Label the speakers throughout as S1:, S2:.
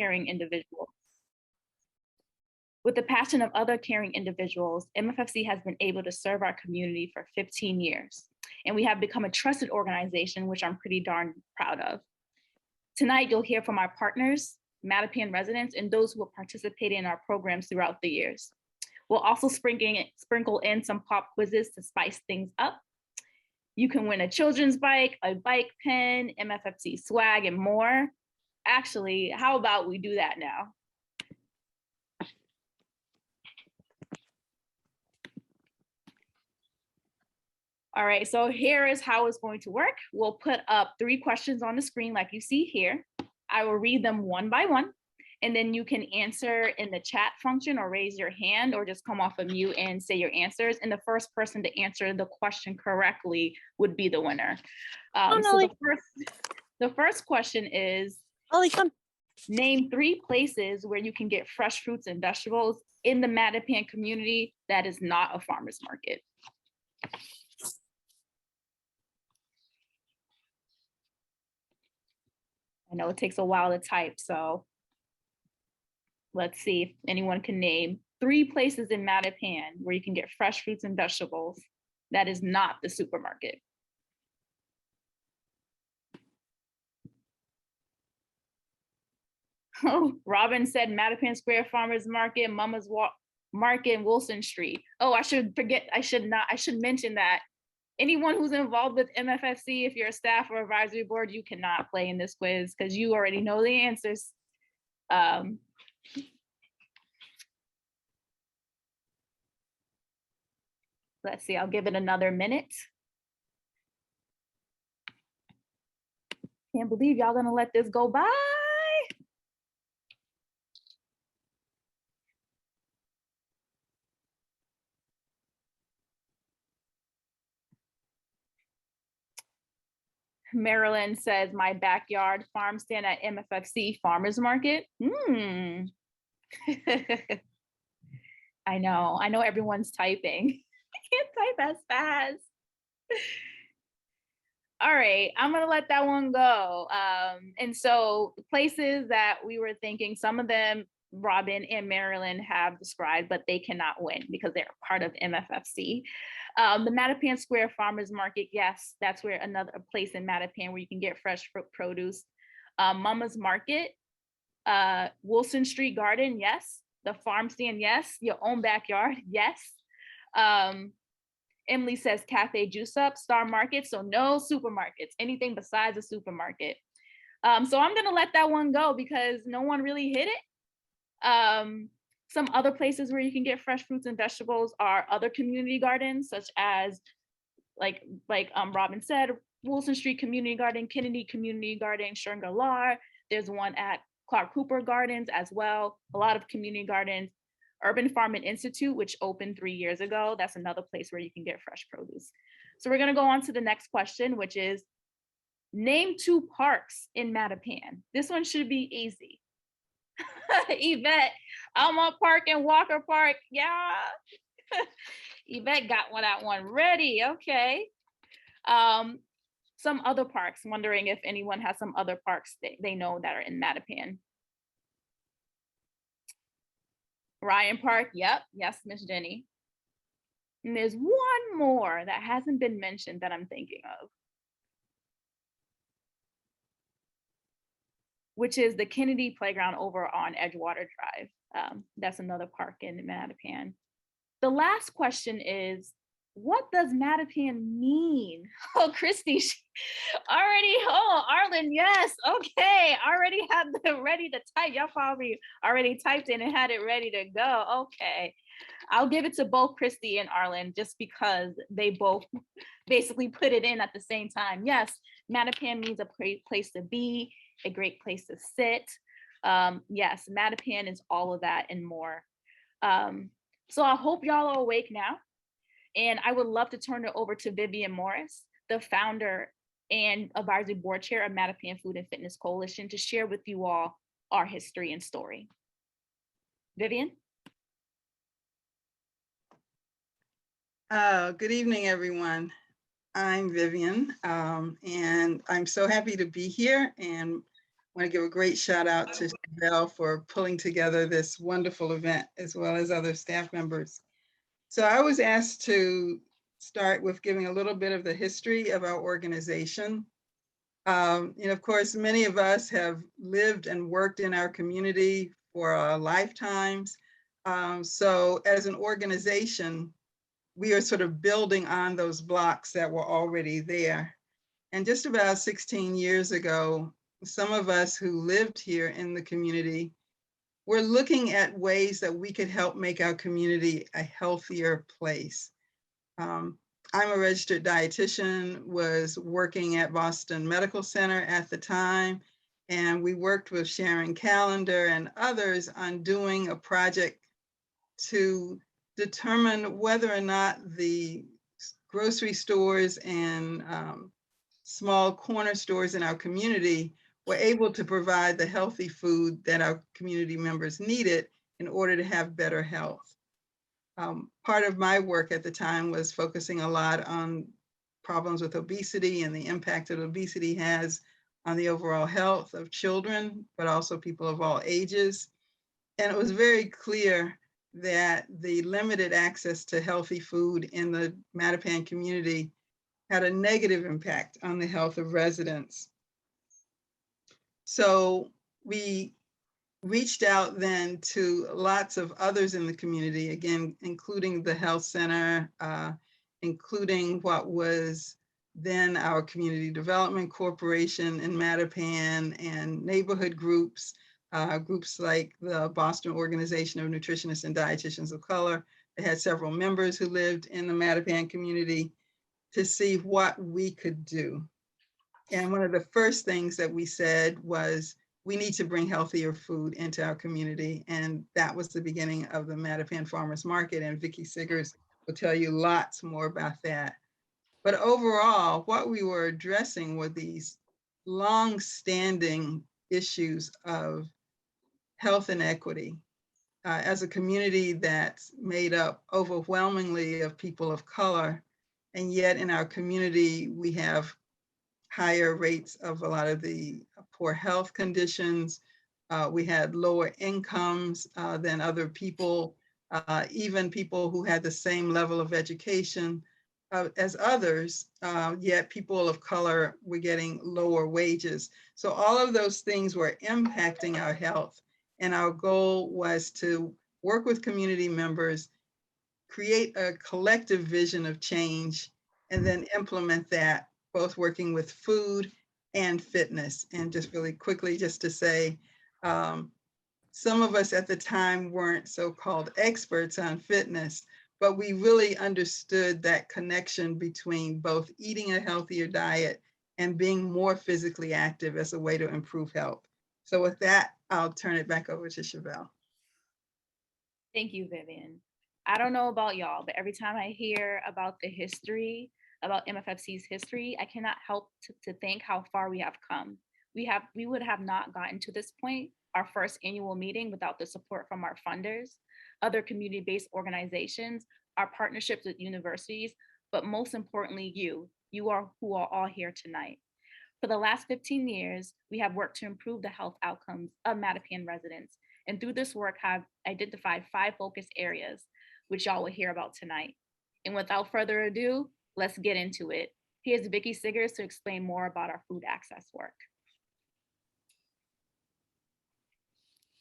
S1: caring individuals. With the passion of other caring individuals, MFFC has been able to serve our community for 15 years, and we have become a trusted organization, which I'm pretty darn proud of. Tonight, you'll hear from our partners, Mattapan residents, and those who have participated in our programs throughout the years. We'll also sprinkle in some pop quizzes to spice things up. You can win a children's bike, a bike pen, MFFC swag, and more. Actually, how about we do that now? All right, so here is how it's going to work. We'll put up 3 questions on the screen like you see here. I will read them one by one, and then you can answer in the chat function or raise your hand or just come off of mute and say your answers. And the first person to answer the question correctly would be the winner. So the first question is,
S2: Ollie, come.
S1: Name 3 places where you can get fresh fruits and vegetables in the Mattapan community that is not a farmer's market. I know it takes a while to type, so let's see if anyone can name 3 places in Mattapan where you can get fresh fruits and vegetables that is not the supermarket. Oh, Robin said Mattapan Square Farmers Market, Mama's Market, and Wilson Street. Oh, I should mention that anyone who's involved with MFFC, if you're a staff or advisory board, you cannot play in this quiz because you already know the answers. Let's see, I'll give it another minute. Can't believe y'all gonna let this go by. Marilyn says, my backyard farm stand at MFFC Farmers Market. I know everyone's typing. I can't type as fast. All right, I'm gonna let that one go. And so places that we were thinking, some of them Robin and Marilyn have described, but they cannot win because they're part of MFFC. The Mattapan Square Farmers Market, yes, that's where another place in Mattapan where you can get fresh produce. Mama's Market, Wilson Street Garden, yes. The farm stand, yes. Your own backyard, yes. Emily says Cafe Juice Up, Star Market, so no supermarkets, anything besides a supermarket. So I'm gonna let that one go because no one really hit it. Some other places where you can get fresh fruits and vegetables are other community gardens, such as like Robin said, Wilson Street Community Garden, Kennedy Community Garden, Shringalar. There's one at Clark Cooper Gardens as well. A lot of community gardens. Urban Farming Institute, which opened 3 years ago. That's another place where you can get fresh produce. So we're gonna go on to the next question, which is name 2 parks in Mattapan. This one should be easy. Yvette, Alma Park and Walker Park, yeah. Yvette got that one ready, okay. Some other parks, wondering if anyone has some other parks they know that are in Mattapan. Ryan Park, yep, yes, Miss Jenny. And there's one more that hasn't been mentioned that I'm thinking of, which is the Kennedy Playground over on Edgewater Drive. That's another park in Mattapan. The last question is, what does Mattapan mean? Oh, Christy, Arlen, yes, okay. Already had them ready to type. Y'all probably already typed in and had it ready to go. Okay, I'll give it to both Christy and Arlen just because they both basically put it in at the same time. Yes, Mattapan means a great place to be, a great place to sit. Yes, Mattapan is all of that and more. So I hope y'all are awake now. And I would love to turn it over to Vivian Morris, the founder and advisory board chair of Mattapan Food and Fitness Coalition, to share with you all our history and story. Vivian?
S3: Good evening, everyone. I'm Vivian, and I'm so happy to be here. And
S2: want to give a great shout out to Chevelle for pulling together this wonderful event, as well as other staff members. So I was asked to start with giving a little bit of the history of our organization. Of course, many of us have lived and worked in our community for our lifetimes. So as an organization, we are sort of building on those blocks that were already there. And just about 16 years ago, some of us who lived here in the community were looking at ways that we could help make our community a healthier place. I'm a registered dietitian, was working at Boston Medical Center at the time, and we worked with Sharon Callender and others on doing a project to determine whether or not the grocery stores and small corner stores in our community were able to provide the healthy food that our community members needed in order to have better health. Part of my work at the time was focusing a lot on problems with obesity and the impact that obesity has on the overall health of children, but also people of all ages. And it was very clear that the limited access to healthy food in the Mattapan community had a negative impact on the health of residents. So we reached out then to lots of others in the community, again, including the health center, including what was then our Community Development Corporation in Mattapan, and neighborhood groups, groups like the Boston Organization of Nutritionists and Dietitians of Color. They had several members who lived in the Mattapan community, to see what we could do. And one of the first things that we said was, we need to bring healthier food into our community. And that was the beginning of the Mattapan Farmers Market. And Vicki Siggers will tell you lots more about that. But overall, what we were addressing were these long-standing issues of health inequity. As a community that's made up overwhelmingly of people of color, and yet in our community, we have higher rates of a lot of the poor health conditions. We had lower incomes than other people, even people who had the same level of education as others, yet people of color were getting lower wages. So all of those things were impacting our health. And our goal was to work with community members, create a collective vision of change, and then implement that, both working with food and fitness. And just really quickly, just to say, some of us at the time weren't so-called experts on fitness, but we really understood that connection between both eating a healthier diet and being more physically active as a way to improve health. So with that, I'll turn it back over to Chevelle.
S1: Thank you, Vivian. I don't know about y'all, but every time I hear about the history, about MFFC's history, I cannot help to think how far we have come. We would have not gotten to this point, our first annual meeting, without the support from our funders, other community-based organizations, our partnerships with universities, but most importantly, you are who are all here tonight. For the last 15 years, we have worked to improve the health outcomes of Mattapan residents. And through this work, have identified 5 focus areas, which y'all will hear about tonight. And without further ado, let's get into it. Here's Vicki Siggers to explain more about our food access work.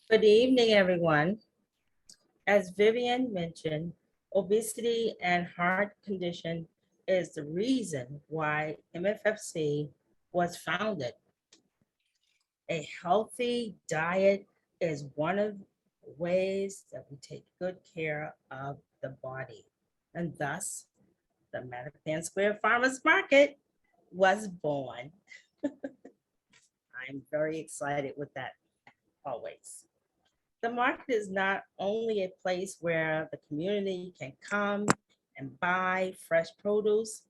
S3: Good evening, everyone. As Vivian mentioned, obesity and heart condition is the reason why MFFC was founded. A healthy diet is one of the ways that we take good care of the body. And thus, the Mattapan Square Farmers Market was born. I'm very excited with that always. The market is not only a place where the community can come and buy fresh produce,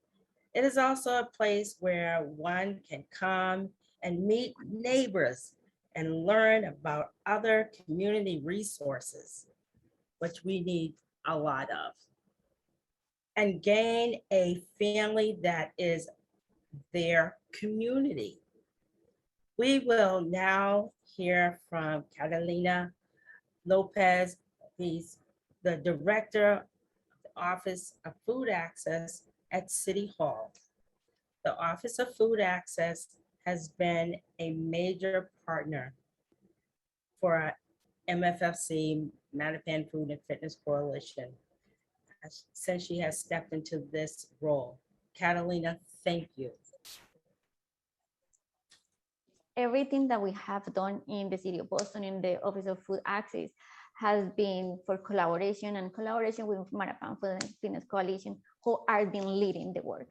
S3: it is also a place where one can come and meet neighbors and learn about other community resources, which we need a lot of, and gain a family that is their community. We will now hear from Catalina Lopez. He's the Director of the Office of Food Access at City Hall. The Office of Food Access has been a major partner for MFFC, Mattapan Food and Fitness Coalition, since she has stepped into this role. Catalina, thank you.
S4: Everything that we have done in the City of Boston in the Office of Food Access has been for collaboration with Mattapan Food and Fitness Coalition, who are been leading the work.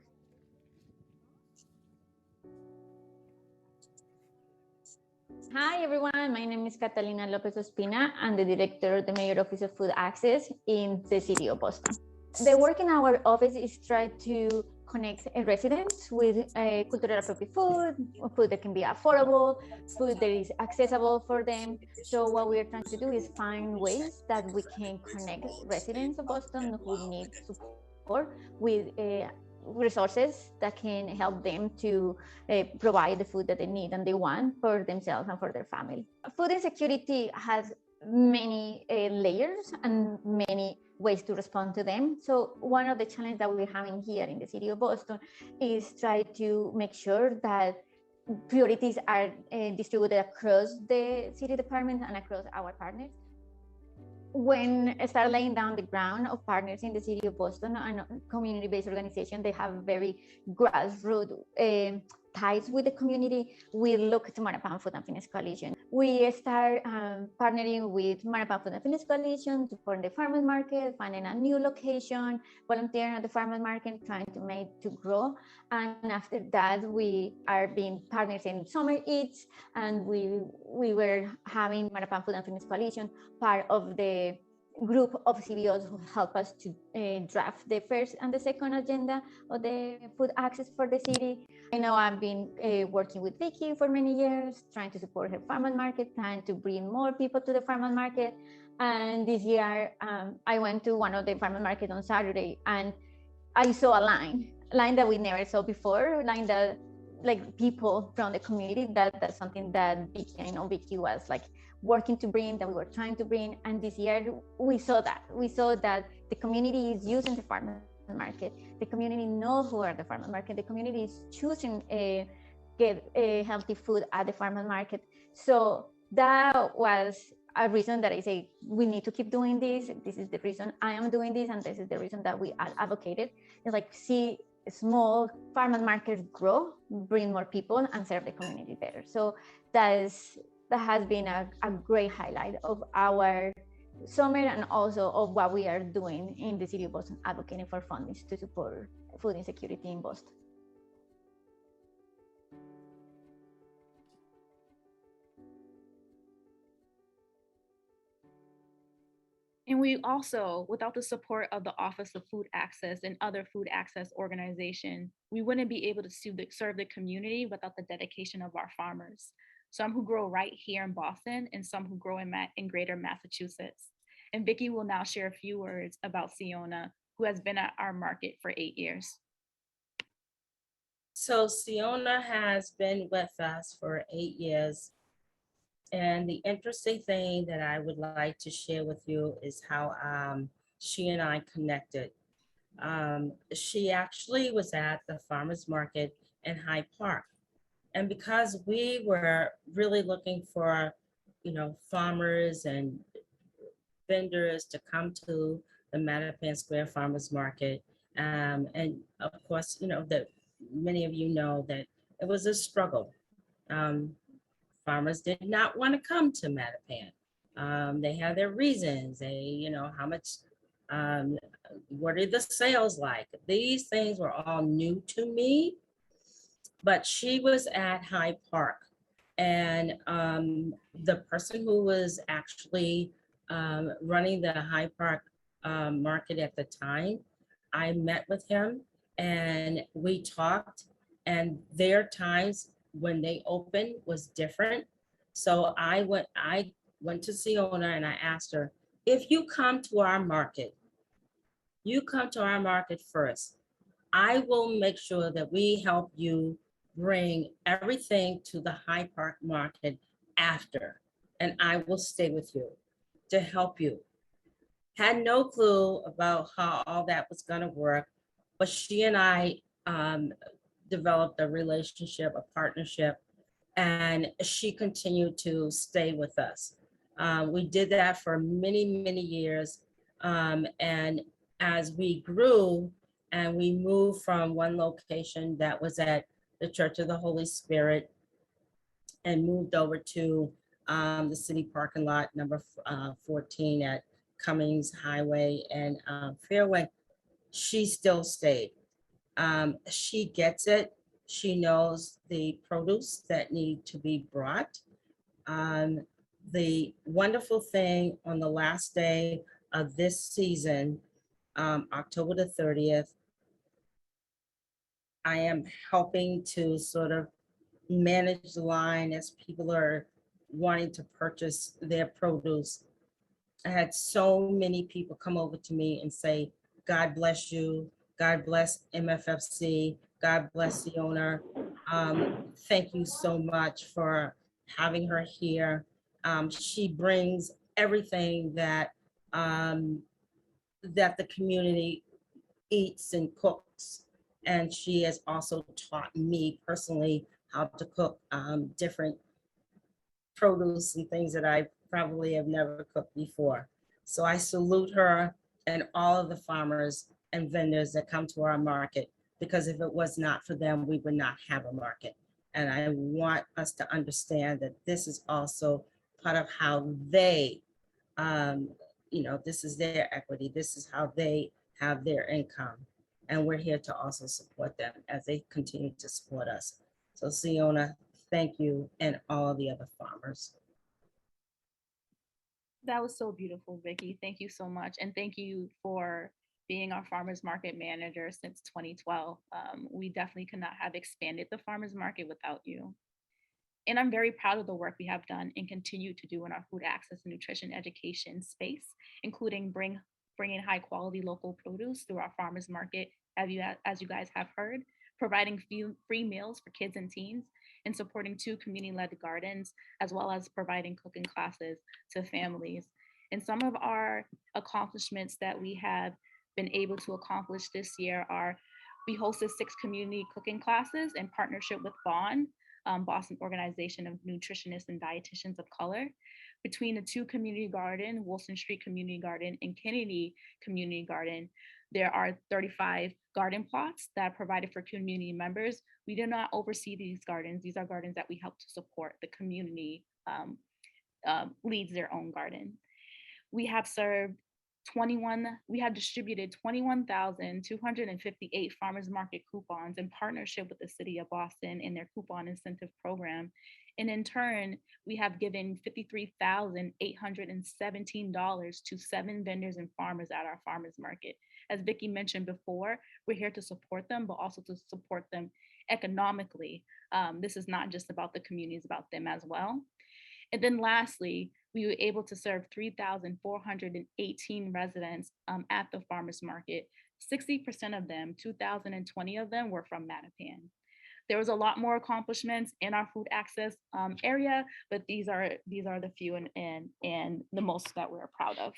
S4: Hi everyone, my name is Catalina Lopez Ospina. I'm the Director of the Mayor Office of Food Access in the City of Boston. The work in our office is try to connect residents with culturally appropriate food that can be affordable, food that is accessible for them. So what we are trying to do is find ways that we can connect residents of Boston who need support with resources that can help them to provide the food that they need and they want for themselves and for their family. Food insecurity has many layers and many ways to respond to them. So one of the challenges that we're having here in the City of Boston is try to make sure that priorities are distributed across the city department and across our partners. When I started laying down the ground of partners in the City of Boston and community-based organization, they have very grassroots ties with the community. We look to Mattapan Food and Fitness Coalition. We start partnering with Mattapan Food and Fitness Coalition to form the farmers market, finding a new location, volunteering at the farmers market, trying to make to grow. And after that, we are being partners in Summer Eats, and we were having Mattapan Food and Fitness Coalition part of the group of CBOs who help us to draft the first and the second agenda of the food access for the city. I know I've been working with Vicky for many years, trying to support her farmers market, trying to bring more people to the farmers market. And this year, I went to one of the farmers market on Saturday, and I saw a line that we never saw before, a line that like people from the community. That's something that Vicky, I know Vicky was like working to bring, that we were trying to bring. And this year we saw that the community is using the farmers market. The community knows who are the farmers market. The community is choosing get healthy food at the farmers market. So that was a reason that I say we need to keep doing this. This is the reason I am doing this, and this is the reason that we advocated. It's like see small farmers markets grow, bring more people, and serve the community better. So that has been a great highlight of our summer and also of what we are doing in the City of Boston, advocating for funding to support food insecurity in Boston.
S1: And we also, without the support of the Office of Food Access and other food access organizations, we wouldn't be able to serve the community without the dedication of our farmers. Some who grow right here in Boston and some who grow in greater Massachusetts. And Vicky will now share a few words about Siona, who has been at our market for 8 years.
S3: So Siona has been with us for 8 years. And the interesting thing that I would like to share with you is how she and I connected. She actually was at the farmers market in Hyde Park. And because we were really looking for, farmers and vendors to come to the Mattapan Square Farmers Market. And of course, that many of you know that it was a struggle. Farmers did not want to come to Mattapan. They had their reasons. They, how much, what are the sales like? These things were all new to me, but she was at Hyde Park, and the person who was actually running the Hyde Park market at the time, I met with him and we talked, and their times when they opened was different. So I went to Siona and I asked her, if you come to our market, first. I will make sure that we help you bring everything to the Hyde Park Market after, and I will stay with you to help you. Had no clue about how all that was going to work, but she and I developed a relationship, a partnership, and she continued to stay with us. We did that for many, many years. And as we grew and we moved from one location that was at the Church of the Holy Spirit and moved over to the city parking lot number 14 at Cummings Highway and Fairway, she still stayed. She gets it. She knows the produce that need to be brought. The wonderful thing on the last day of this season, October the 30th, I am helping to sort of manage the line as people are wanting to purchase their produce. I had so many people come over to me and say, God bless you. God bless MFFC. God bless the owner. Thank you so much for having her here. She brings everything that that the community eats and cooks. And she has also taught me personally how to cook different produce and things that I probably have never cooked before. So I salute her and all of the farmers and vendors that come to our market, because if it was not for them, we would not have a market. And I want us to understand that this is also part of how they, this is their equity. This is how they have their income. And we're here to also support them as they continue to support us. So Siona, thank you, and all the other farmers.
S1: That was so beautiful, Vicki. Thank you so much. And thank you for being our farmers market manager since 2012. We definitely could not have expanded the farmers market without you. And I'm very proud of the work we have done and continue to do in our food access and nutrition education space, including bringing high quality local produce through our farmers market, as you guys have heard, providing free meals for kids and teens, and supporting 2 community-led gardens, as well as providing cooking classes to families. And some of our accomplishments that we have been able to accomplish this year are, we hosted 6 community cooking classes in partnership with BOND, Boston Organization of Nutritionists and Dietitians of Color. Between the 2 community garden, Wilson Street Community Garden and Kennedy Community Garden, there are 35 garden plots that are provided for community members. We do not oversee these gardens. These are gardens that we help to support. The community leads their own garden. We have distributed 21,258 farmers market coupons in partnership with the city of Boston in their coupon incentive program. And in turn, we have given $53,817 to 7 vendors and farmers at our farmers market. As Vicki mentioned before, we're here to support them, but also to support them economically. This is not just about the community, it's about them as well. And then lastly, we were able to serve 3,418 residents at the farmers market. 60% of them, 2,020 of them, were from Mattapan. There was a lot more accomplishments in our food access area, but these are the few and the most that we're proud of.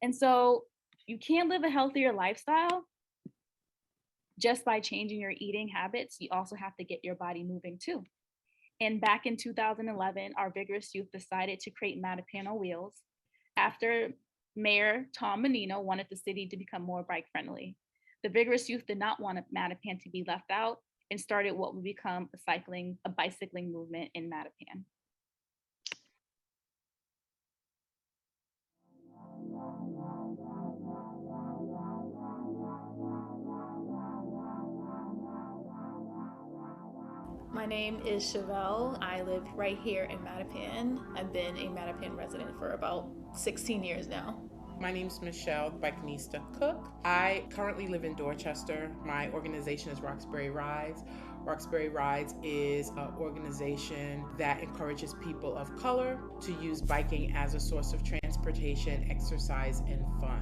S1: And so you can't live a healthier lifestyle just by changing your eating habits. You also have to get your body moving too. And back in 2011, our vigorous youth decided to create Mattapan on Wheels after Mayor Tom Menino wanted the city to become more bike friendly. The vigorous youth did not want Mattapan to be left out and started what would become a bicycling movement in Mattapan.
S5: My name is Chevelle. I live right here in Mattapan. I've been a Mattapan resident for about 16 years now.
S6: My name's Michelle, the Bikinista Cook. I currently live in Dorchester. My organization is Roxbury Rides. Roxbury Rides is an organization that encourages people of color to use biking as a source of transportation, exercise, and fun.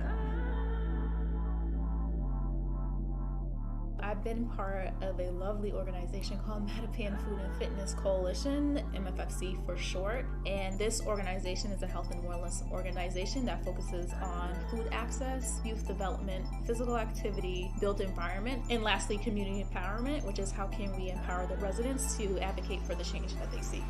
S5: I've been part of a lovely organization called Mattapan Food and Fitness Coalition, MFFC for short. And this organization is a health and wellness organization that focuses on food access, youth development, physical activity, built environment, and lastly, community empowerment, which is how can we empower the residents to advocate for the change that they seek.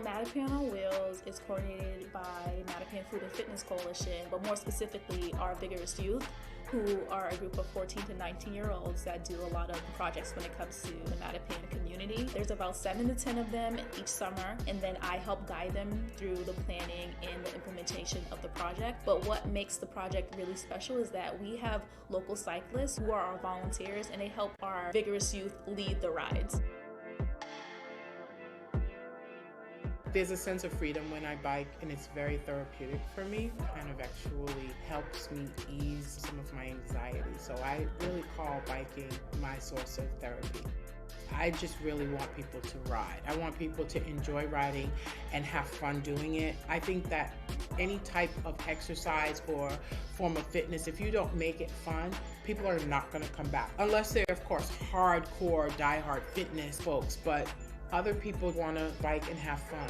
S5: Mattapan on Wheels is coordinated by Mattapan Food and Fitness Coalition, but more specifically our Vigorous Youth, who are a group of 14 to 19-year-olds that do a lot of projects when it comes to the Mattapan community. There's about 7 to 10 of them each summer, and then I help guide them through the planning and the implementation of the project. But what makes the project really special is that we have local cyclists who are our volunteers, and they help our Vigorous Youth lead the rides.
S6: There's a sense of freedom when I bike, and it's very therapeutic for me. It kind of actually helps me ease some of my anxiety. So I really call biking my source of therapy. I just really want people to ride. I want people to enjoy riding and have fun doing it. I think that any type of exercise or form of fitness, if you don't make it fun, people are not going to come back. Unless they're, of course, hardcore, diehard fitness folks, but other people want to bike and have fun.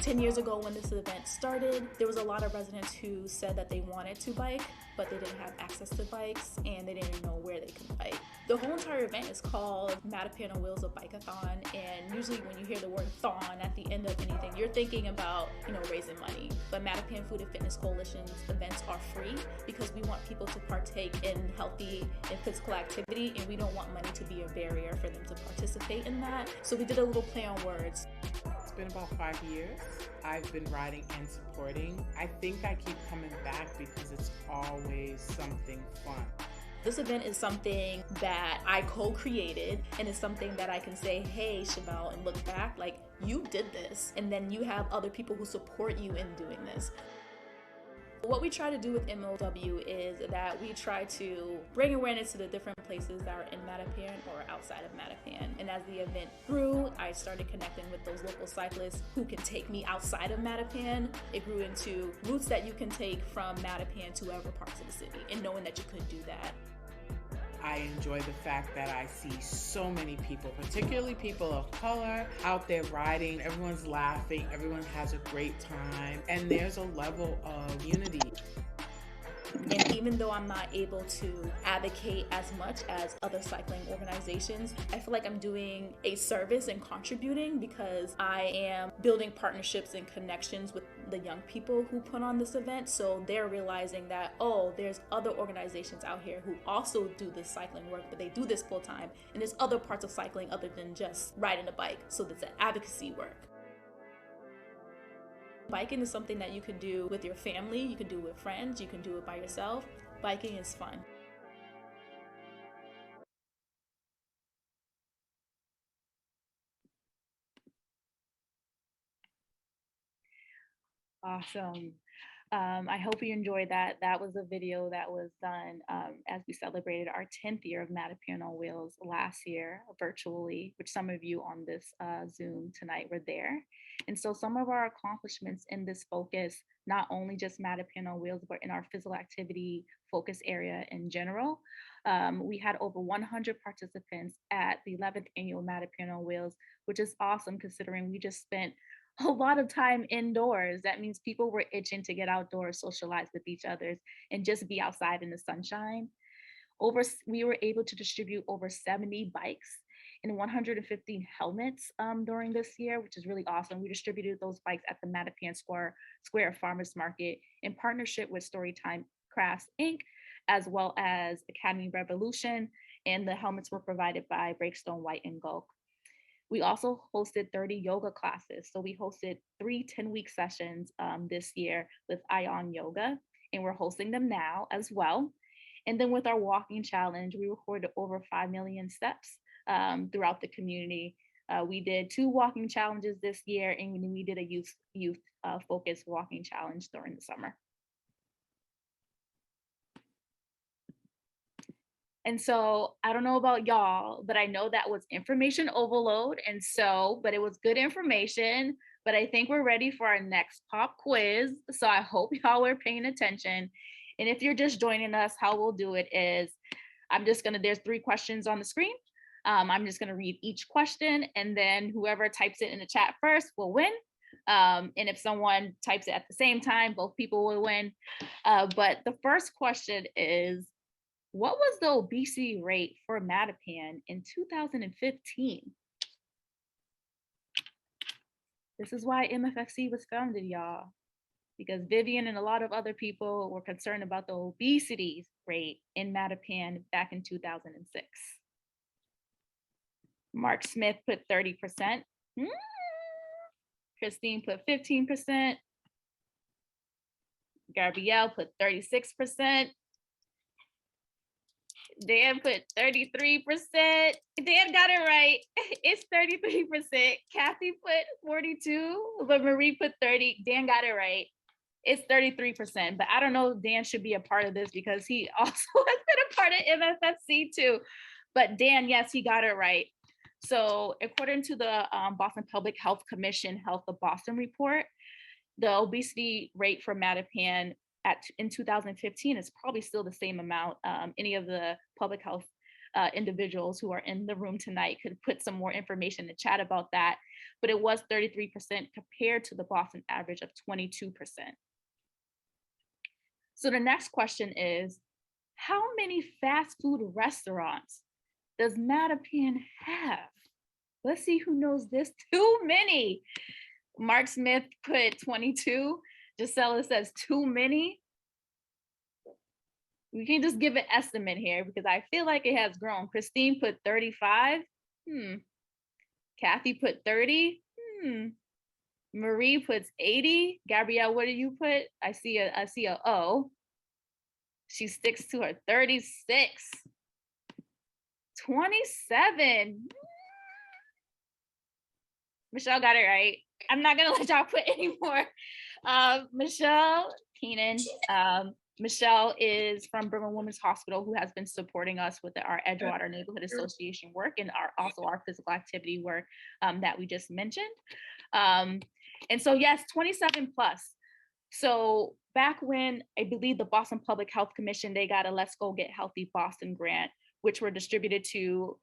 S5: 10 years ago when this event started, there was a lot of residents who said that they wanted to bike, but they didn't have access to bikes and they didn't know where they could bike. The whole entire event is called Mattapan on Wheels, a bike-a-thon, and usually when you hear the word thon at the end of anything, you're thinking about, raising money. But Mattapan Food and Fitness Coalition's events are free because we want people to partake in healthy and physical activity, and we don't want money to be a barrier for them to participate in that. So we did a little play on words.
S6: It's been about 5 years. I've been riding and supporting. I think I keep coming back because it's always something fun.
S5: This event is something that I co-created, and it's something that I can say, hey, Chevelle, and look back, like, you did this. And then you have other people who support you in doing this. What we try to do with MOW is that we try to bring awareness to the different places that are in Mattapan or outside of Mattapan. And as the event grew, I started connecting with those local cyclists who can take me outside of Mattapan. It grew into routes that you can take from Mattapan to other parts of the city, and knowing that you could do that.
S6: I enjoy the fact that I see so many people, particularly people of color, out there riding. Everyone's laughing, everyone has a great time, and there's a level of unity.
S5: And even though I'm not able to advocate as much as other cycling organizations, I feel like I'm doing a service and contributing because I am building partnerships and connections with the young people who put on this event. So they're realizing that, oh, there's other organizations out here who also do this cycling work, but they do this full time. And there's other parts of cycling other than just riding a bike. So there's an advocacy work. Biking is something that you can do with your family, you can do it with friends, you can do it by yourself. Biking is fun.
S1: Awesome. I hope you enjoyed that. That was a video that was done as we celebrated our 10th year of Mattapan on Wheels last year virtually, which some of you on this Zoom tonight were there. And so some of our accomplishments in this focus, not only just Mattapan on Wheels, but in our physical activity focus area in general. We had over 100 participants at the 11th annual Mattapan on Wheels, which is awesome considering we just spent a lot of time indoors. That means people were itching to get outdoors, socialize with each other, and just be outside in the sunshine. We were able to distribute over 70 bikes and 115 helmets during this year, which is really awesome. We distributed those bikes at the Mattapan Square Farmers Market in partnership with Storytime Crafts Inc., as well as Academy Revolution, and the helmets were provided by Breakstone White and Gulk. We also hosted 30 yoga classes. So we hosted 3 10-week sessions this year with Ion Yoga, and we're hosting them now as well. And then with our walking challenge, we recorded over 5 million steps throughout the community. We did 2 walking challenges this year, and we did a youth focused walking challenge during the summer. And so I don't know about y'all, but I know that was information overload. And so, but it was good information. But I think we're ready for our next pop quiz. So I hope y'all were paying attention. And if you're just joining us, how we'll do it is there's 3 questions on the screen. I'm just going to read each question, and then whoever types it in the chat first will win. And if someone types it at the same time, both people will win. But the first question is, what was the obesity rate for Mattapan in 2015? This is why MFFC was founded, y'all, because Vivian and a lot of other people were concerned about the obesity rate in Mattapan back in 2006. Mark Smith put 30%. Christine put 15%. Gabrielle put 36%. Dan put 33%. Dan got it right. It's 33%. Kathy put 42, but Marie put 30. Dan got it right. It's 33%. But I don't know if Dan should be a part of this because he also has been a part of MFFC too. But Dan, yes, he got it right. So according to the Boston Public Health Commission Health of Boston report, the obesity rate for Mattapan in 2015 is probably still the same amount. Any of the public health individuals who are in the room tonight could put some more information in the chat about that, but it was 33% compared to the Boston average of 22%. So the next question is, how many fast food restaurants does Mattapan have? Let's see who knows this. Too many. Mark Smith put 22. Gisela says too many. We can just give an estimate here because I feel like it has grown. Christine put 35. Kathy put 30. Marie puts 80. Gabrielle, what do you put? I see a O. She sticks to her 36. 27. Michelle got it right. I'm not gonna let y'all put any more. Michelle Keenan. Michelle is from Brooklyn Women's Hospital, who has been supporting us with our Edgewater Neighborhood Association work and also our physical activity work that we just mentioned. And so yes, 27 plus. So back when I believe the Boston Public Health Commission, they got a Let's Go Get Healthy Boston grant, which were distributed to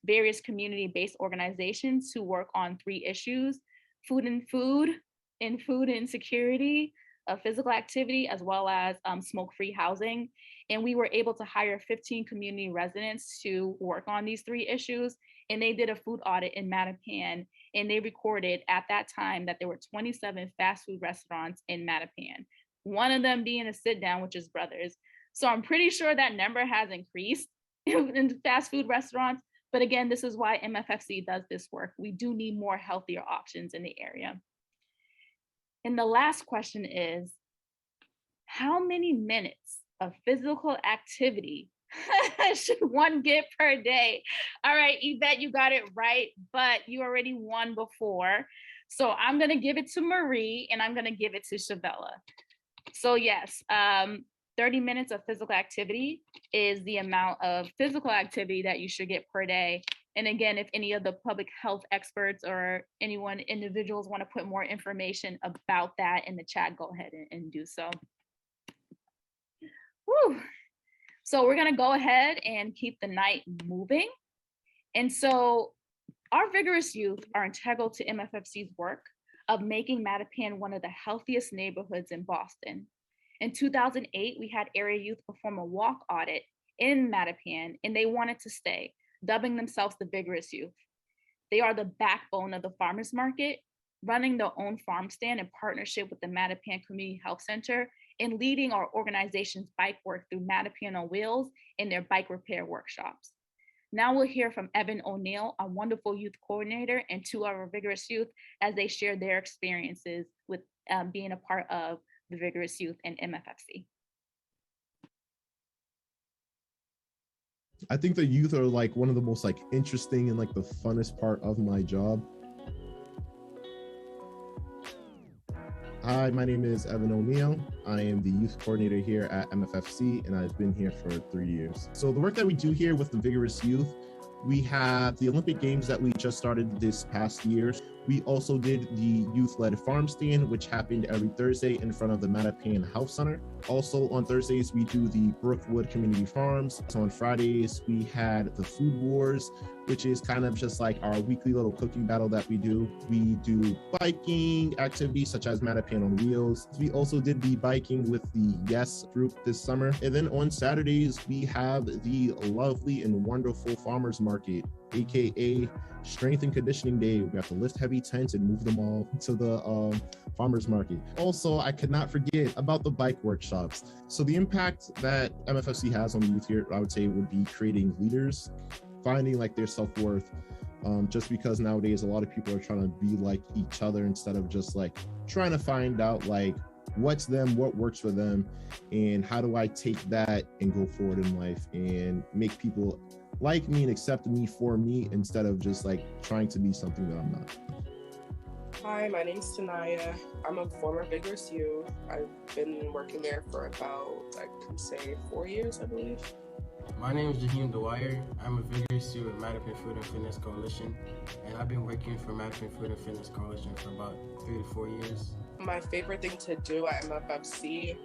S1: various community-based organizations who work on 3 issues: food insecurity, physical activity, as well as smoke-free housing. And we were able to hire 15 community residents to work on these 3 issues. And they did a food audit in Mattapan, and they recorded at that time that there were 27 fast food restaurants in Mattapan, one of them being a sit down, which is Brothers. So I'm pretty sure that number has increased in fast food restaurants. But again, this is why MFFC does this work. We do need more healthier options in the area. And the last question is, how many minutes of physical activity should one get per day? All right, Yvette, you got it right, but you already won before. So I'm gonna give it to Marie and I'm gonna give it to Shavella. So yes, 30 minutes of physical activity is the amount of physical activity that you should get per day. And again, if any of the public health experts or individuals want to put more information about that in the chat, go ahead and do so. Whew. So we're gonna go ahead and keep the night moving. And so our vigorous youth are integral to MFFC's work of making Mattapan one of the healthiest neighborhoods in Boston. In 2008, we had area youth perform a walk audit in Mattapan, and they wanted to stay, dubbing themselves the Vigorous Youth. They are the backbone of the farmers market, running their own farm stand in partnership with the Mattapan Community Health Center, and leading our organization's bike work through Mattapan on Wheels in their bike repair workshops. Now we'll hear from Evan O'Neill, a wonderful youth coordinator, and 2 of our Vigorous Youth as they share their experiences with being a part of the Vigorous Youth and MFFC.
S7: I think the youth are like one of the most like interesting and like the funnest part of my job. Hi, my name is Evan O'Neill. I am the youth coordinator here at MFFC, and I've been here for 3 years. So the work that we do here with the Vigorous Youth, we have the Olympic Games that we just started this past year. We also did the youth-led farm stand, which happened every Thursday in front of the Mattapan Health Center. Also on Thursdays, we do the Brookwood Community Farms. So on Fridays, we had the Food Wars, which is kind of just like our weekly little cooking battle that we do. We do biking activities such as Mattapan on Wheels. We also did the biking with the Yes group this summer. And then on Saturdays, we have the lovely and wonderful farmers market, AKA Strength and Conditioning Day. We have to lift heavy tents and move them all to the farmers market. Also, I could not forget about the bike workshops. So the impact that MFFC has on the youth here, I would say, would be creating leaders, finding like their self-worth, just because nowadays a lot of people are trying to be like each other instead of just like trying to find out like what's them, what works for them, and how do I take that and go forward in life and make people like me and accept me for me instead of just like trying to be something that I'm not.
S8: Hi, my name's Tanaya. I'm a former Vigorous Youth. I've been working there for about, I can say, 4 years, I believe.
S9: My name is Jaheim Dwyer. I'm a Vigorous Youth at Mattapan Food and Fitness Coalition, and I've been working for Mattapan Food and Fitness Coalition for about 3 to 4 years.
S8: My favorite thing to do at MFFC,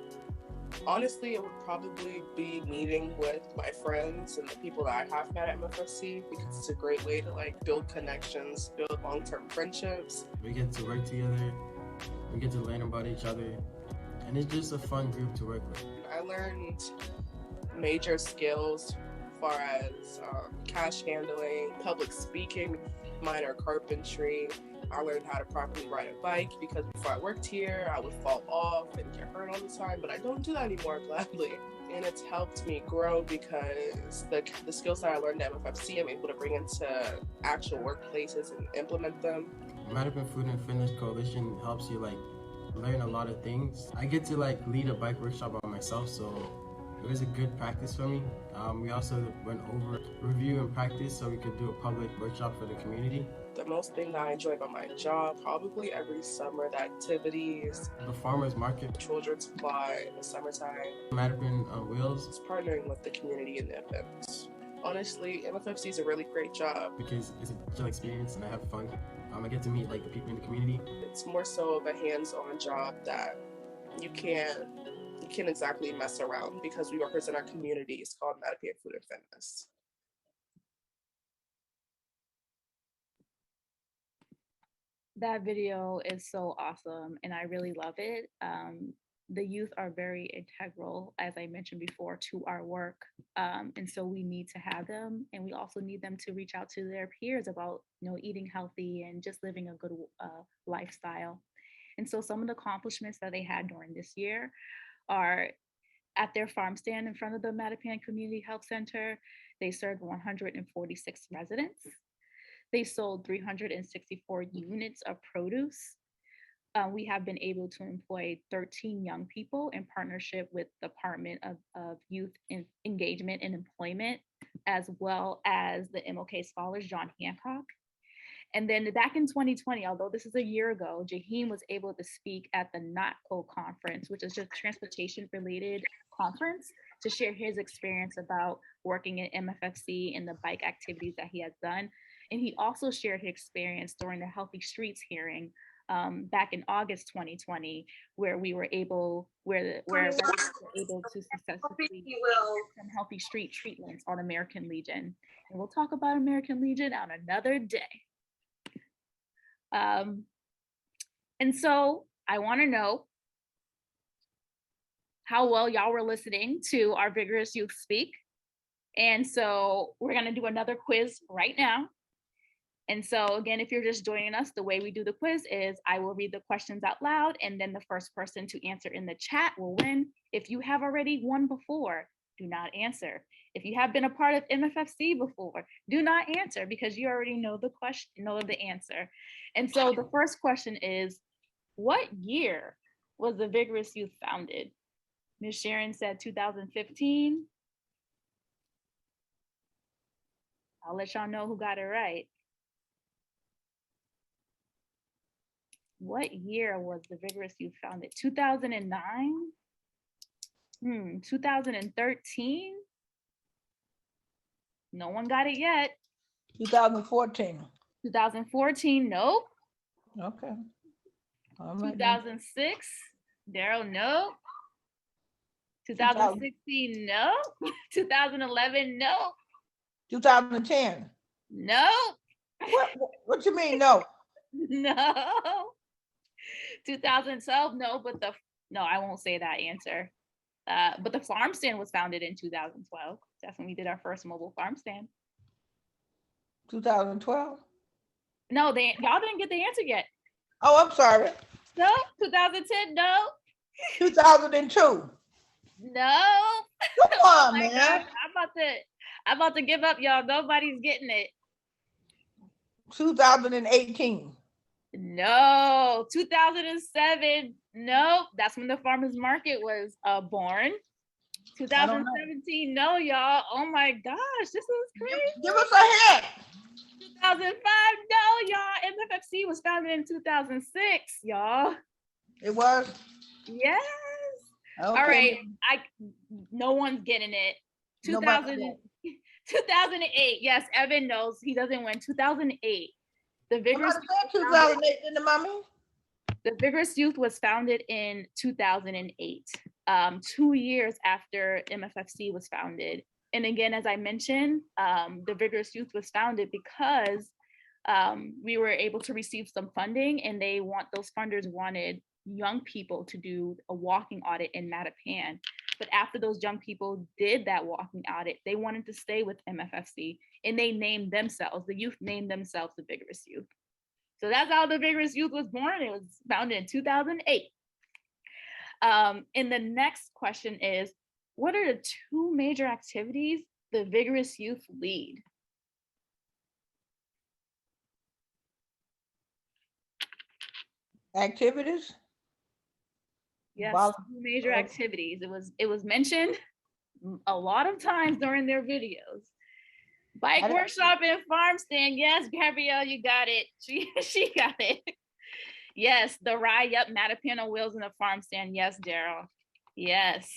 S8: honestly, it would probably be meeting with my friends and the people that I have met at MFFC, because it's a great way to like build connections, build long-term friendships.
S9: We get to work together, we get to learn about each other, and it's just a fun group to work with.
S8: I learned major skills as far as cash handling, public speaking, minor carpentry. I learned how to properly ride a bike, because before I worked here, I would fall off and get hurt all the time, but I don't do that anymore, gladly. And it's helped me grow because the skills that I learned at MFFC, I'm able to bring into actual workplaces and implement them.
S9: Mattapan Food and Fitness Coalition helps you like learn a lot of things. I get to like lead a bike workshop by myself, so it was a good practice for me. We also went over review and practice so we could do a public workshop for the community.
S8: The most thing that I enjoy about my job, probably every summer, the activities.
S9: The farmers market.
S8: Children's supply in the summertime.
S9: Mattapan on Wheels.
S8: It's partnering with the community in the events. Honestly, MFFC is a really great job.
S9: Because it's a chill experience and I have fun. I get to meet like the people in the community.
S8: It's more so of a hands-on job that you can't exactly mess around, because we represent our community. It's called Mattapan Food and Fitness.
S1: That video is so awesome and I really love it. The youth are very integral, as I mentioned before, to our work. And so we need to have them, and we also need them to reach out to their peers about, eating healthy and just living a good lifestyle. And so some of the accomplishments that they had during this year are at their farm stand in front of the Mattapan Community Health Center. They served 146 residents. They sold 364 units of produce. We have been able to employ 13 young people in partnership with the Department of Youth Engagement and Employment, as well as the MLK Scholars, John Hancock. And then back in 2020, although this is a year ago, Jaheim was able to speak at the NOTCO conference, which is just transportation related conference, to share his experience about working in MFFC and the bike activities that he has done. And he also shared his experience during the Healthy Streets hearing back in August 2020, where we were able, where residents were able to successfully get some healthy street treatments on American Legion. And we'll talk about American Legion on another day. And so I want to know how well y'all were listening to our Vigorous Youth speak. And so we're going to do another quiz right now. And so again, if you're just joining us, the way we do the quiz is I will read the questions out loud, and then the first person to answer in the chat will win. If you have already won before, do not answer. If you have been a part of MFFC before, do not answer, because you already know the question, know the answer. And so the first question is, what year was the Vigorous Youth founded? Ms. Sharon said 2015. I'll let y'all know who got it right. What year was the Vigorous Youth founded? 2009? 2013? No one got it yet.
S10: 2014.
S1: 2014? Nope.
S10: Okay. All right.
S1: 2006? Daryl, nope. 2016? Nope. 2011? Nope.
S10: 2010.
S1: Nope.
S10: What you mean no?
S1: No. 2012? No, no, I won't say that answer. But the farm stand was founded in 2012. That's when we did our first mobile farm stand.
S10: 2012?
S1: No, y'all didn't get the answer yet.
S10: Oh, I'm sorry.
S1: No, 2010, no.
S10: 2002.
S1: No.
S10: Come on, man.
S1: Gosh, I'm about to give up, y'all. Nobody's getting it.
S10: 2018.
S1: No. 2007. Nope. That's when the farmers market was born. 2017. No, y'all. Oh my gosh, this is crazy.
S10: Give us a hint.
S1: 2005. No, y'all. MFFC was founded in 2006, y'all.
S10: It was?
S1: Yes.
S10: Okay.
S1: All right. No one's getting it. 2008. Yes, Evan knows. He doesn't win. 2008. The Vigorous
S10: 2008, didn't the mommy?
S1: The Vigorous Youth was founded in 2008, 2 years after MFFC was founded. And again, as I mentioned, the Vigorous Youth was founded because we were able to receive some funding, and those funders wanted young people to do a walking audit in Mattapan. But after those young people did that walking audit, they wanted to stay with MFFC, and the youth named themselves the Vigorous Youth. So that's how the Vigorous Youth was born. It was founded in 2008. And the next question is, what are the 2 major activities the Vigorous Youth lead?
S10: Activities?
S1: Yes, 2 major activities. It was mentioned a lot of times during their videos. Bike workshop and farm stand. Yes, Gabrielle, you got it. She got it. Yes, the ride up Mattapan on wheels in the farm stand. Yes, Daryl. Yes.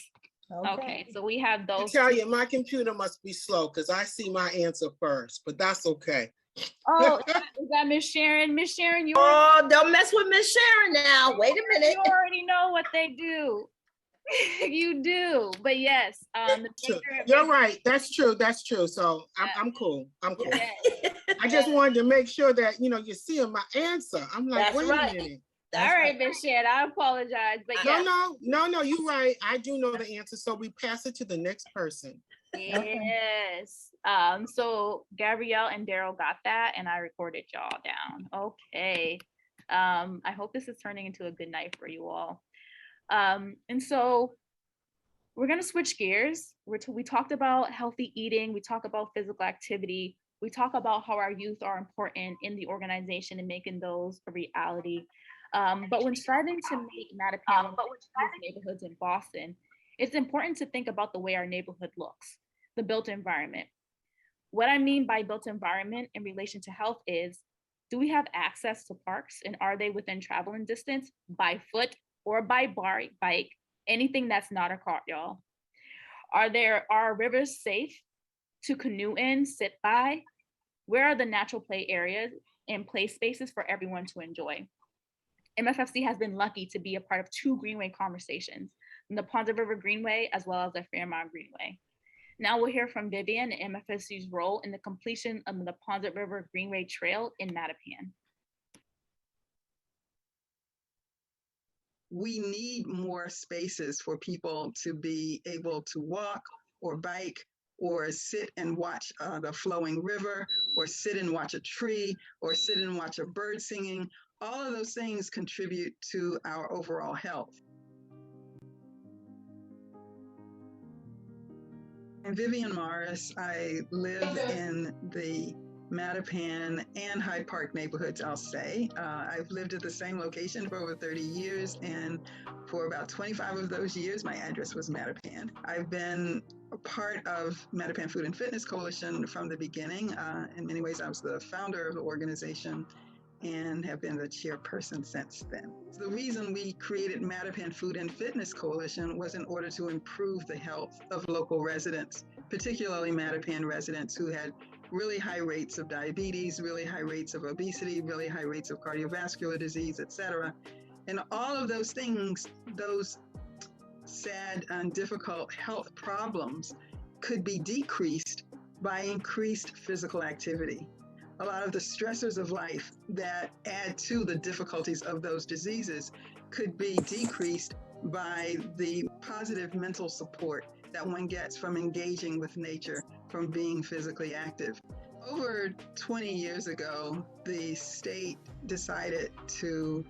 S1: Okay, so we have those.
S11: I tell you, my computer must be slow because I see my answer first, but that's okay.
S1: Oh, is that Miss Sharon? Miss Sharon, you
S3: don't mess with Miss Sharon now. Wait a minute.
S1: You already know what they do. You do, but yes,
S11: you're right. That's true. So I'm cool. Yes. I just wanted to make sure that you're seeing my answer. I'm like, wait a minute.
S1: All right, Miss Sharon, I apologize, but
S11: no, you're right. I do know the answer, so we pass it to the next person.
S1: Yes. So Gabrielle and Daryl got that, and I recorded y'all down. Okay. I hope this is turning into a good night for you all. And so we're going to switch gears. We talked about healthy eating. We talk about physical activity. We talk about how our youth are important in the organization and making those a reality. But when striving to make Mattapan neighborhoods in Boston, it's important to think about the way our neighborhood looks, the built environment. What I mean by built environment in relation to health is, do we have access to parks, and are they within traveling distance by foot or by bike, anything that's not a car, y'all? Are our rivers safe to canoe in, sit by? Where are the natural play areas and play spaces for everyone to enjoy? MFFC has been lucky to be a part of 2 Greenway conversations, the Ponza River Greenway as well as the Fairmont Greenway. Now we'll hear from Vivian and MFFC's role in the completion of the Ponza River Greenway Trail in Mattapan.
S2: We need more spaces for people to be able to walk or bike or sit and watch the flowing river, or sit and watch a tree, or sit and watch a bird singing. All of those things contribute to our overall health. I'm Vivian Morris. I live in the Mattapan and Hyde Park neighborhoods, I'll say. I've lived at the same location for over 30 years, and for about 25 of those years, my address was Mattapan. I've been a part of Mattapan Food and Fitness Coalition from the beginning. In many ways, I was the founder of the organization, and have been the chairperson since then. The reason we created Mattapan Food and Fitness Coalition was in order to improve the health of local residents, particularly Mattapan residents who had really high rates of diabetes, really high rates of obesity, really high rates of cardiovascular disease, et cetera. And all of those things, those sad and difficult health problems could be decreased by increased physical activity. A lot of the stressors of life that add to the difficulties of those diseases could be decreased by the positive mental support that one gets from engaging with nature, from being physically active. Over 20 years ago, the state decided to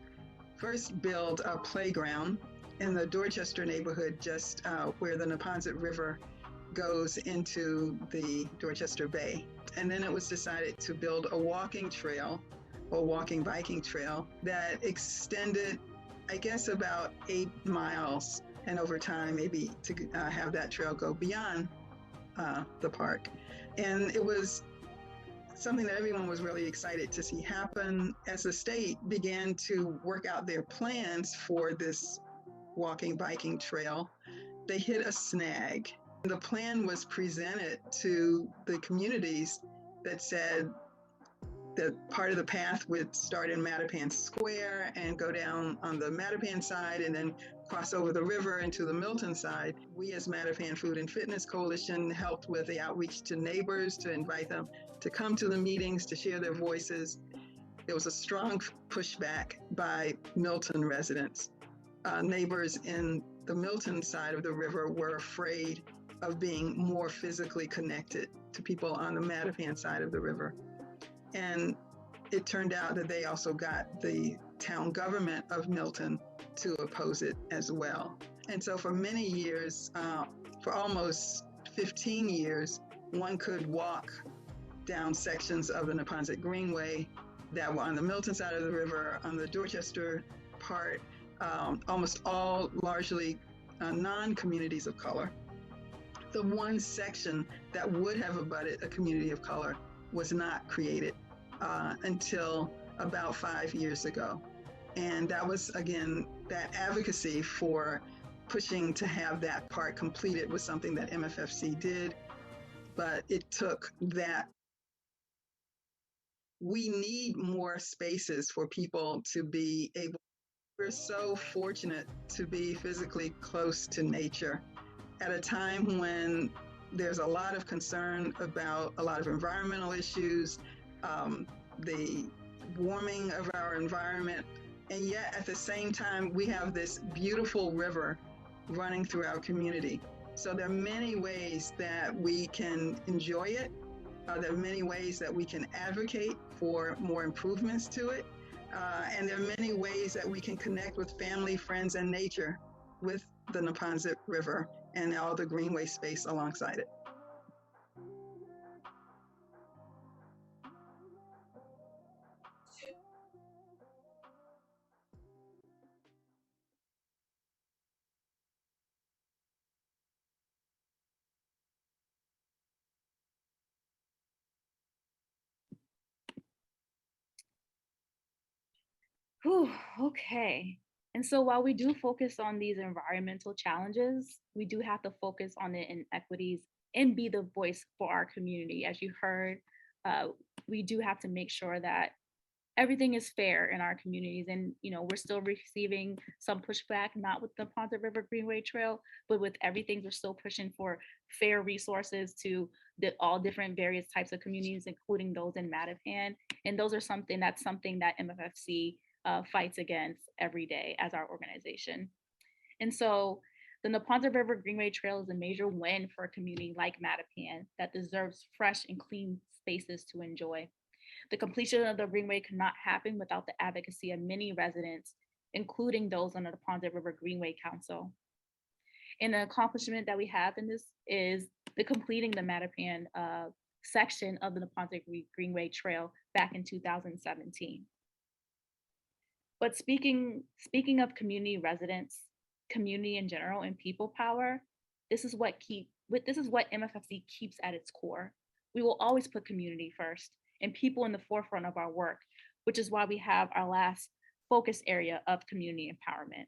S2: first build a playground in the Dorchester neighborhood, just where the Neponset River goes into the Dorchester Bay. And then it was decided to build a walking trail or walking biking trail that extended, I guess, about 8 miles, and over time maybe to have that trail go beyond the park. And it was something that everyone was really excited to see happen. As the state began to work out their plans for this walking biking trail, they hit a snag. The plan was presented to the communities that said that part of the path would start in Mattapan Square and go down on the Mattapan side and then cross over the river into the Milton side. We as Mattapan Food and Fitness Coalition helped with the outreach to neighbors to invite them to come to the meetings, to share their voices. There was a strong pushback by Milton residents. Neighbors in the Milton side of the river were afraid of being more physically connected to people on the Mattapan side of the river. And it turned out that they also got the town government of Milton to oppose it as well. And so for many years, for almost 15 years, one could walk down sections of the Neponset Greenway that were on the Milton side of the river, on the Dorchester part, almost all largely non-communities of color. The one section that would have abutted a community of color was not created until about 5 years ago. And that was, again, that advocacy for pushing to have that part completed was something that MFFC did, but it took that. We need more spaces for people to be able. We're so fortunate to be physically close to nature at a time when there's a lot of concern about a lot of environmental issues, the warming of our environment, and yet at the same time, we have this beautiful river running through our community. So there are many ways that we can enjoy it. There are many ways that we can advocate for more improvements to it. And there are many ways that we can connect with family, friends, and nature with the Neponset River and all the greenway space alongside it.
S1: Whew, okay. And so while we do focus on these environmental challenges, we do have to focus on the inequities and be the voice for our community. As you heard, we do have to make sure that everything is fair in our communities. And, you know, we're still receiving some pushback, not with the Neponset River Greenway Trail, but with everything, we're still pushing for fair resources to all different various types of communities, including those in Mattapan. And those are something that MFFC fights against every day as our organization. And so the Neponset River Greenway Trail is a major win for a community like Mattapan that deserves fresh and clean spaces to enjoy. The completion of the Greenway could not happen without the advocacy of many residents, including those on the Neponset River Greenway Council. And the accomplishment that we have in this is the completing the Mattapan section of the Neponset Greenway Trail back in 2017. But speaking of community residents, community in general, and people power, this is what MFFC keeps at its core. We will always put community first and people in the forefront of our work. which is why we have our last focus area of community empowerment.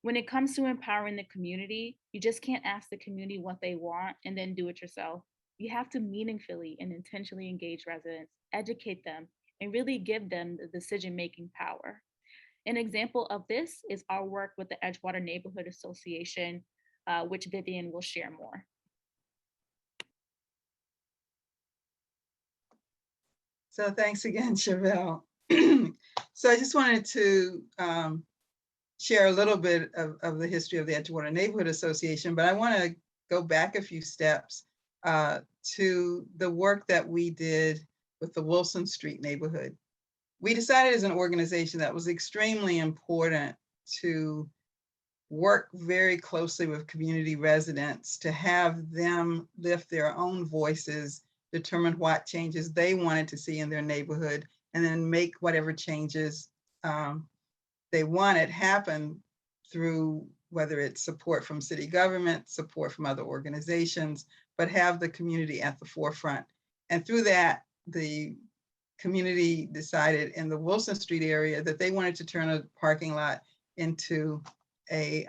S1: When it comes to empowering the community, you just can't ask the community what they want and then do it yourself. You have to meaningfully and intentionally engage residents, educate them, and really give them the decision-making power. An example of this is our work with the Edgewater Neighborhood Association, which Vivian will share more.
S2: So thanks again, Chevelle. So I just wanted to share a little bit of the history of the Edgewater Neighborhood Association, but I want to go back a few steps to the work that we did with the Wilson Street neighborhood. We decided as an organization that it was extremely important to work very closely with community residents, to have them lift their own voices, determine what changes they wanted to see in their neighborhood, and then make whatever changes they wanted happen through whether it's support from city government, support from other organizations, but have the community at the forefront. And through that, the community decided in the Wilson Street area that they wanted to turn a parking lot into a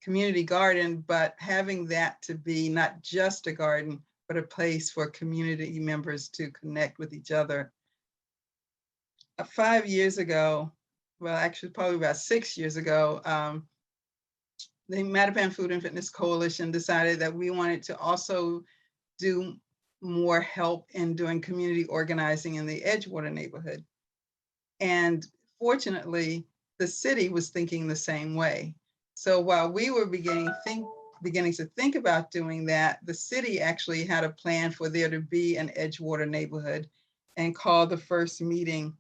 S2: community garden, but having that to be not just a garden, but a place for community members to connect with each other. 5 years ago, well, actually probably about 6 years ago, the Mattapan Food and Fitness Coalition decided that we wanted to also do more help in doing community organizing in the Edgewater neighborhood. And fortunately, the city was thinking the same way. So while we were beginning to think about doing that, the city actually had a plan for there to be an Edgewater neighborhood and called the first meeting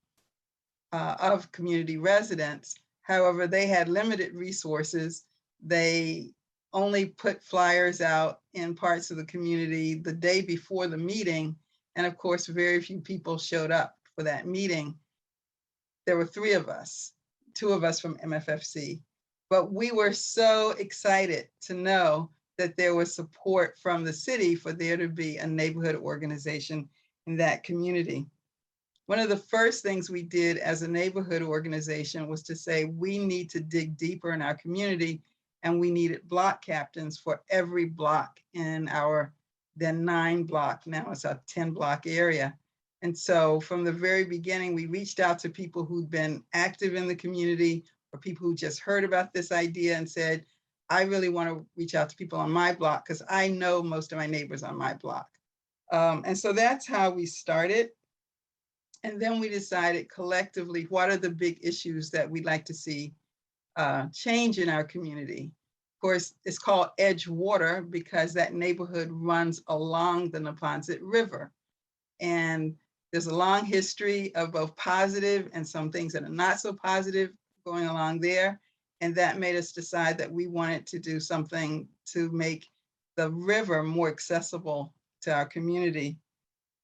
S2: of community residents. However, they had limited resources. They only put flyers out in parts of the community the day before the meeting. And of course, very few people showed up for that meeting. There were 3 of us, 2 of us from MFFC, but we were so excited to know that there was support from the city for there to be a neighborhood organization in that community. One of the first things we did as a neighborhood organization was to say, we need to dig deeper in our community, and we needed block captains for every block in our then 9 block, now it's a 10 block area. And so from the very beginning, we reached out to people who'd been active in the community or people who just heard about this idea and said, I really want to reach out to people on my block because I know most of my neighbors on my block. And so that's how we started. And then we decided collectively, what are the big issues that we'd like to see change in our community? Of course, it's called Edgewater because that neighborhood runs along the Neponset River. And there's a long history of both positive and some things that are not so positive going along there. And that made us decide that we wanted to do something to make the river more accessible to our community.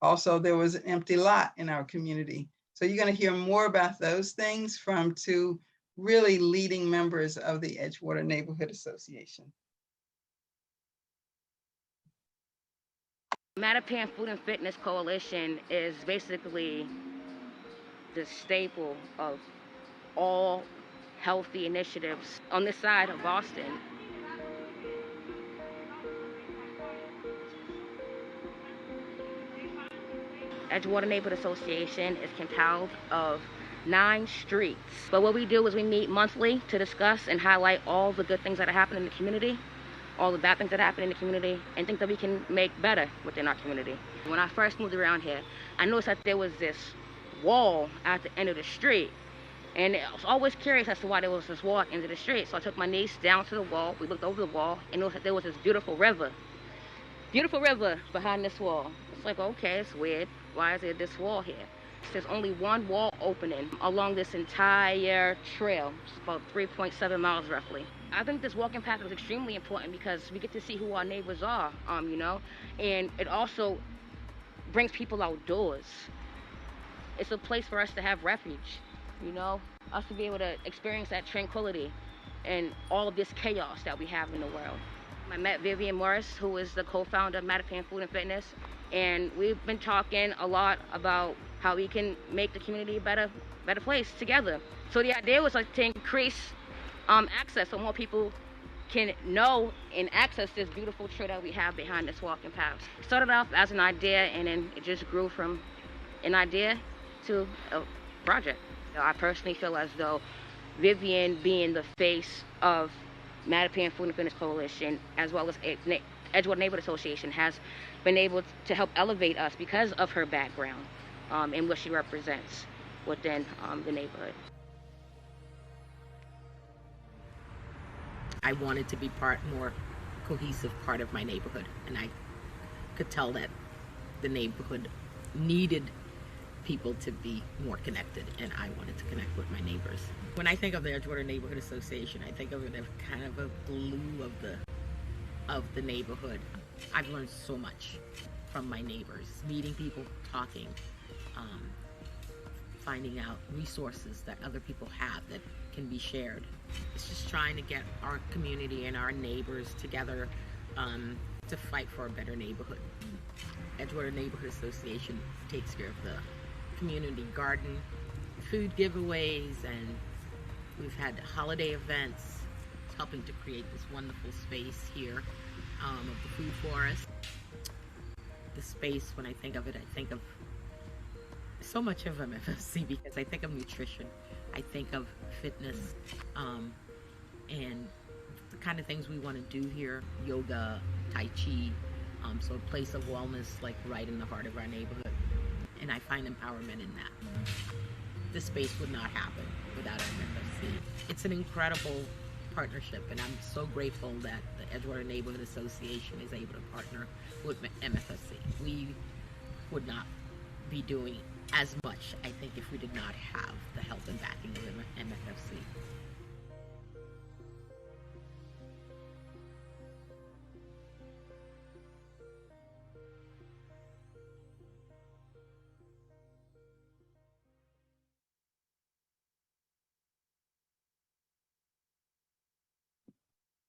S2: Also, there was an empty lot in our community. So you're going to hear more about those things from 2 really leading members of the Edgewater Neighborhood Association.
S12: Mattapan Food and Fitness Coalition is basically the staple of all healthy initiatives on this side of Boston. Edgewater Neighborhood Association is compiled of 9 streets. But what we do is we meet monthly to discuss and highlight all the good things that are happening in the community, all the bad things that happen in the community, and things that we can make better within our community. When I first moved around here, I noticed that there was this wall at the end of the street. And I was always curious as to why there was this wall at the end of the street. So I took my niece down to the wall, we looked over the wall, and noticed that there was this beautiful river behind this wall. It's like, okay, it's weird. Why is there this wall here? There's only one wall opening along this entire trail. It's about 3.7 miles roughly. I think this walking path is extremely important because we get to see who our neighbors are, you know, and it also brings people outdoors. It's a place for us to have refuge, you know, us to be able to experience that tranquility and all of this chaos that we have in the world. I met Vivian Morris, who is the co-founder of Mattapan Food and Fitness, and we've been talking a lot about how we can make the community a better place together. So the idea was like to increase access so more people can know and access this beautiful trail that we have behind this walking path. It started off as an idea, and then it just grew from an idea to a project. So I personally feel as though Vivian, being the face of Mattapan Food and Fitness Coalition, as well as Edgewater Neighborhood Association, has been able to help elevate us because of her background and what she represents within the neighborhood.
S13: I wanted to be more cohesive part of my neighborhood, and I could tell that the neighborhood needed people to be more connected, and I wanted to connect with my neighbors. When I think of the Edgewater Neighborhood Association, I think of it as kind of a glue of the neighborhood. I've learned so much from my neighbors, meeting people, talking, finding out resources that other people have that can be shared. It's just trying to get our community and our neighbors together to fight for a better neighborhood. Edgewater Neighborhood Association takes care of the community garden, food giveaways, and we've had holiday events, helping to create this wonderful space here of the food forest. The space, when I think of it, I think of so much of MFFC because I think of nutrition, I think of fitness, and the kind of things we want to do here, yoga, Tai Chi, so a place of wellness like right in the heart of our neighborhood. And I find empowerment in that. This space would not happen without MFFC. It's an incredible partnership, and I'm so grateful that the Edgewater Neighborhood Association is able to partner with MFFC. We would not be doing as much, I think, if we did not have the help and backing of MFFC.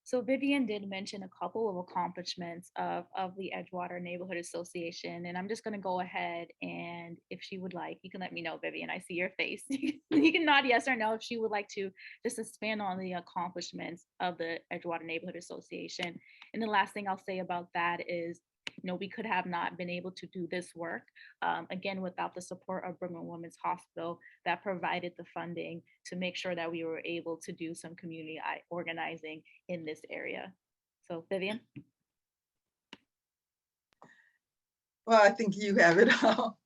S1: So Vivian did mention a couple of accomplishments of the Edgewater Neighborhood Association, and I'm just going to go ahead and, if she would like, you can let me know, Vivian. I see your face. You can nod yes or no if she would like to just expand on the accomplishments of the Edgewater Neighborhood Association. And the last thing I'll say about that is, we could have not been able to do this work, again, without the support of Brooklyn Women's Hospital that provided the funding to make sure that we were able to do some community organizing in this area. So Vivian?
S2: Well, I think you have it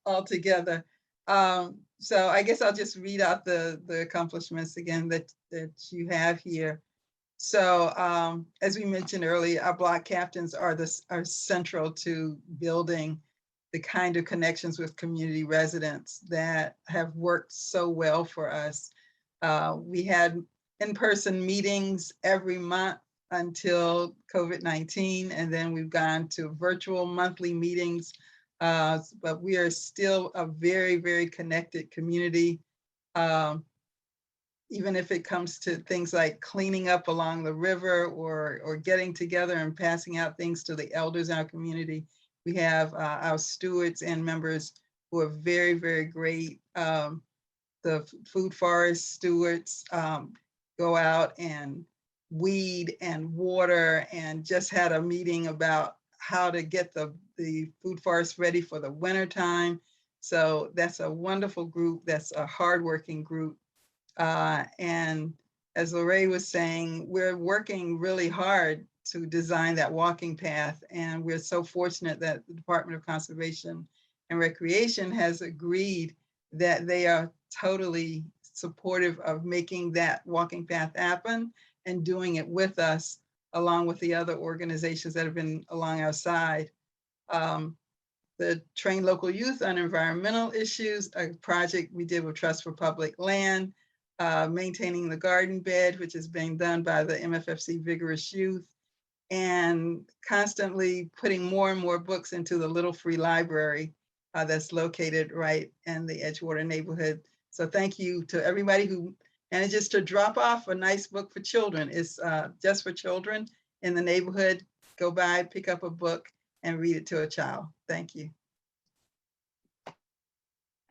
S2: all together. So I guess I'll just read out the accomplishments again that you have here. So as we mentioned earlier, our block captains are central to building the kind of connections with community residents that have worked so well for us. We had in-person meetings every month until COVID-19, and then we've gone to virtual monthly meetings, but we are still a very, very connected community. Even if it comes to things like cleaning up along the river or getting together and passing out things to the elders in our community. We have our stewards and members who are very, very great. The food forest stewards go out and weed and water, and just had a meeting about how to get the food forest ready for the winter time. So that's a wonderful group. That's a hardworking group. And as Lorraine was saying, we're working really hard to design that walking path. And we're so fortunate that the Department of Conservation and Recreation has agreed that they are totally supportive of making that walking path happen and doing it with us, along with the other organizations that have been along our side. The Train Local Youth on Environmental Issues, a project we did with Trust for Public Land, maintaining the garden bed, which is being done by the MFFC Vigorous Youth, and constantly putting more and more books into the Little Free Library that's located right in the Edgewater neighborhood. So thank you to everybody who manages to drop off a nice book for children. It's just for children in the neighborhood. Go by, pick up a book, and read it to a child. Thank you.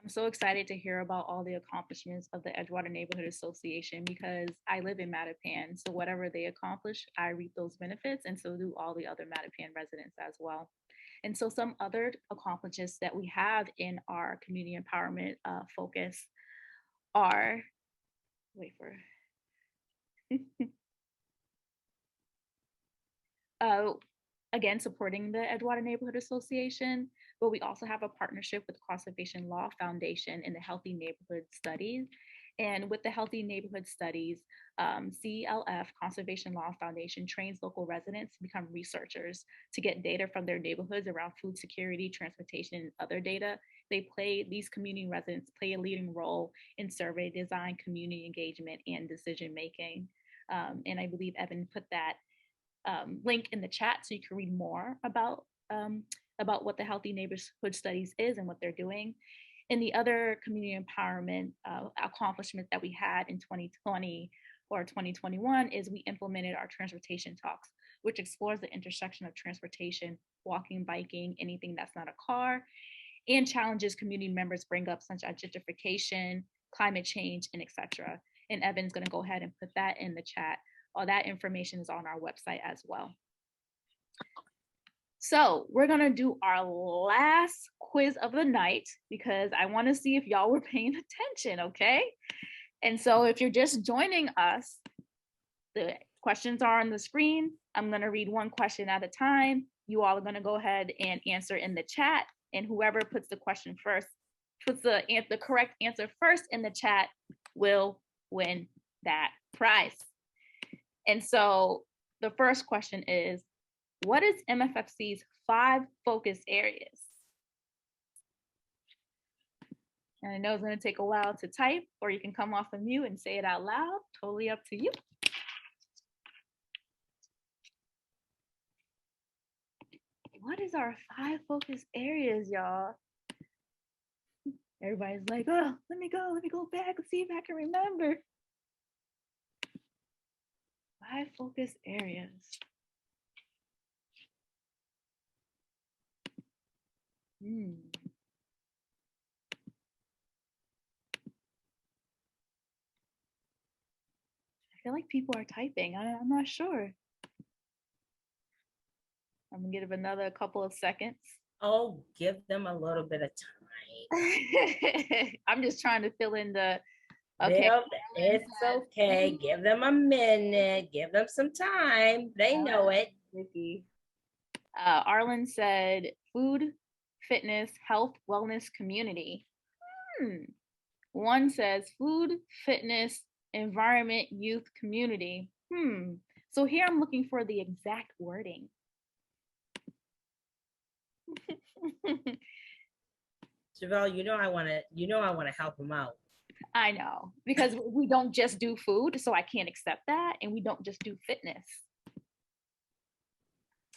S1: I'm so excited to hear about all the accomplishments of the Edgewater Neighborhood Association because I live in Mattapan. So whatever they accomplish, I reap those benefits, and so do all the other Mattapan residents as well. And so some other accomplishments that we have in our community empowerment focus are, wait for, again, supporting the Edgewater Neighborhood Association, but we also have a partnership with Conservation Law Foundation in the Healthy Neighborhood Studies. And with the Healthy Neighborhood Studies, CLF, Conservation Law Foundation, trains local residents to become researchers to get data from their neighborhoods around food security, transportation, and other data. These community residents play a leading role in survey design, community engagement, and decision making. And I believe Evan put that link in the chat so you can read more about what the Healthy Neighborhood Studies is and what they're doing. And the other community empowerment accomplishment that we had in 2020 or 2021 is we implemented our transportation talks, which explores the intersection of transportation, walking, biking, anything that's not a car, and challenges community members bring up, such as gentrification, climate change, and etc. And Evan's going to go ahead and put that in the chat. All that information is on our website as well. So we're gonna do our last quiz of the night because I want to see if y'all were paying attention, okay? And so if you're just joining us, the questions are on the screen. I'm gonna read one question at a time. You all are gonna go ahead and answer in the chat, and whoever puts the question first, puts the correct answer first in the chat will win that prize. And so the first question is, what is MFFC's 5 focus areas? And I know it's going to take a while to type, or you can come off of mute and say it out loud. Totally up to you. What is our 5 focus areas, y'all? Everybody's like, oh, let me go back and see if I can remember. 5 focus areas. I feel like people are typing. I'm not sure. I'm gonna give another couple of seconds.
S3: Oh, give them a little bit of time.
S1: I'm just trying to fill in the. Okay.
S3: It's okay. Give them a minute. Give them some time. They know it.
S1: Arlen said food, fitness, health, wellness, community. One says food, fitness, environment, youth, community. So here I'm looking for the exact wording.
S3: Javelle, I want to help them out.
S1: I know, because we don't just do food, so I can't accept that, and we don't just do fitness.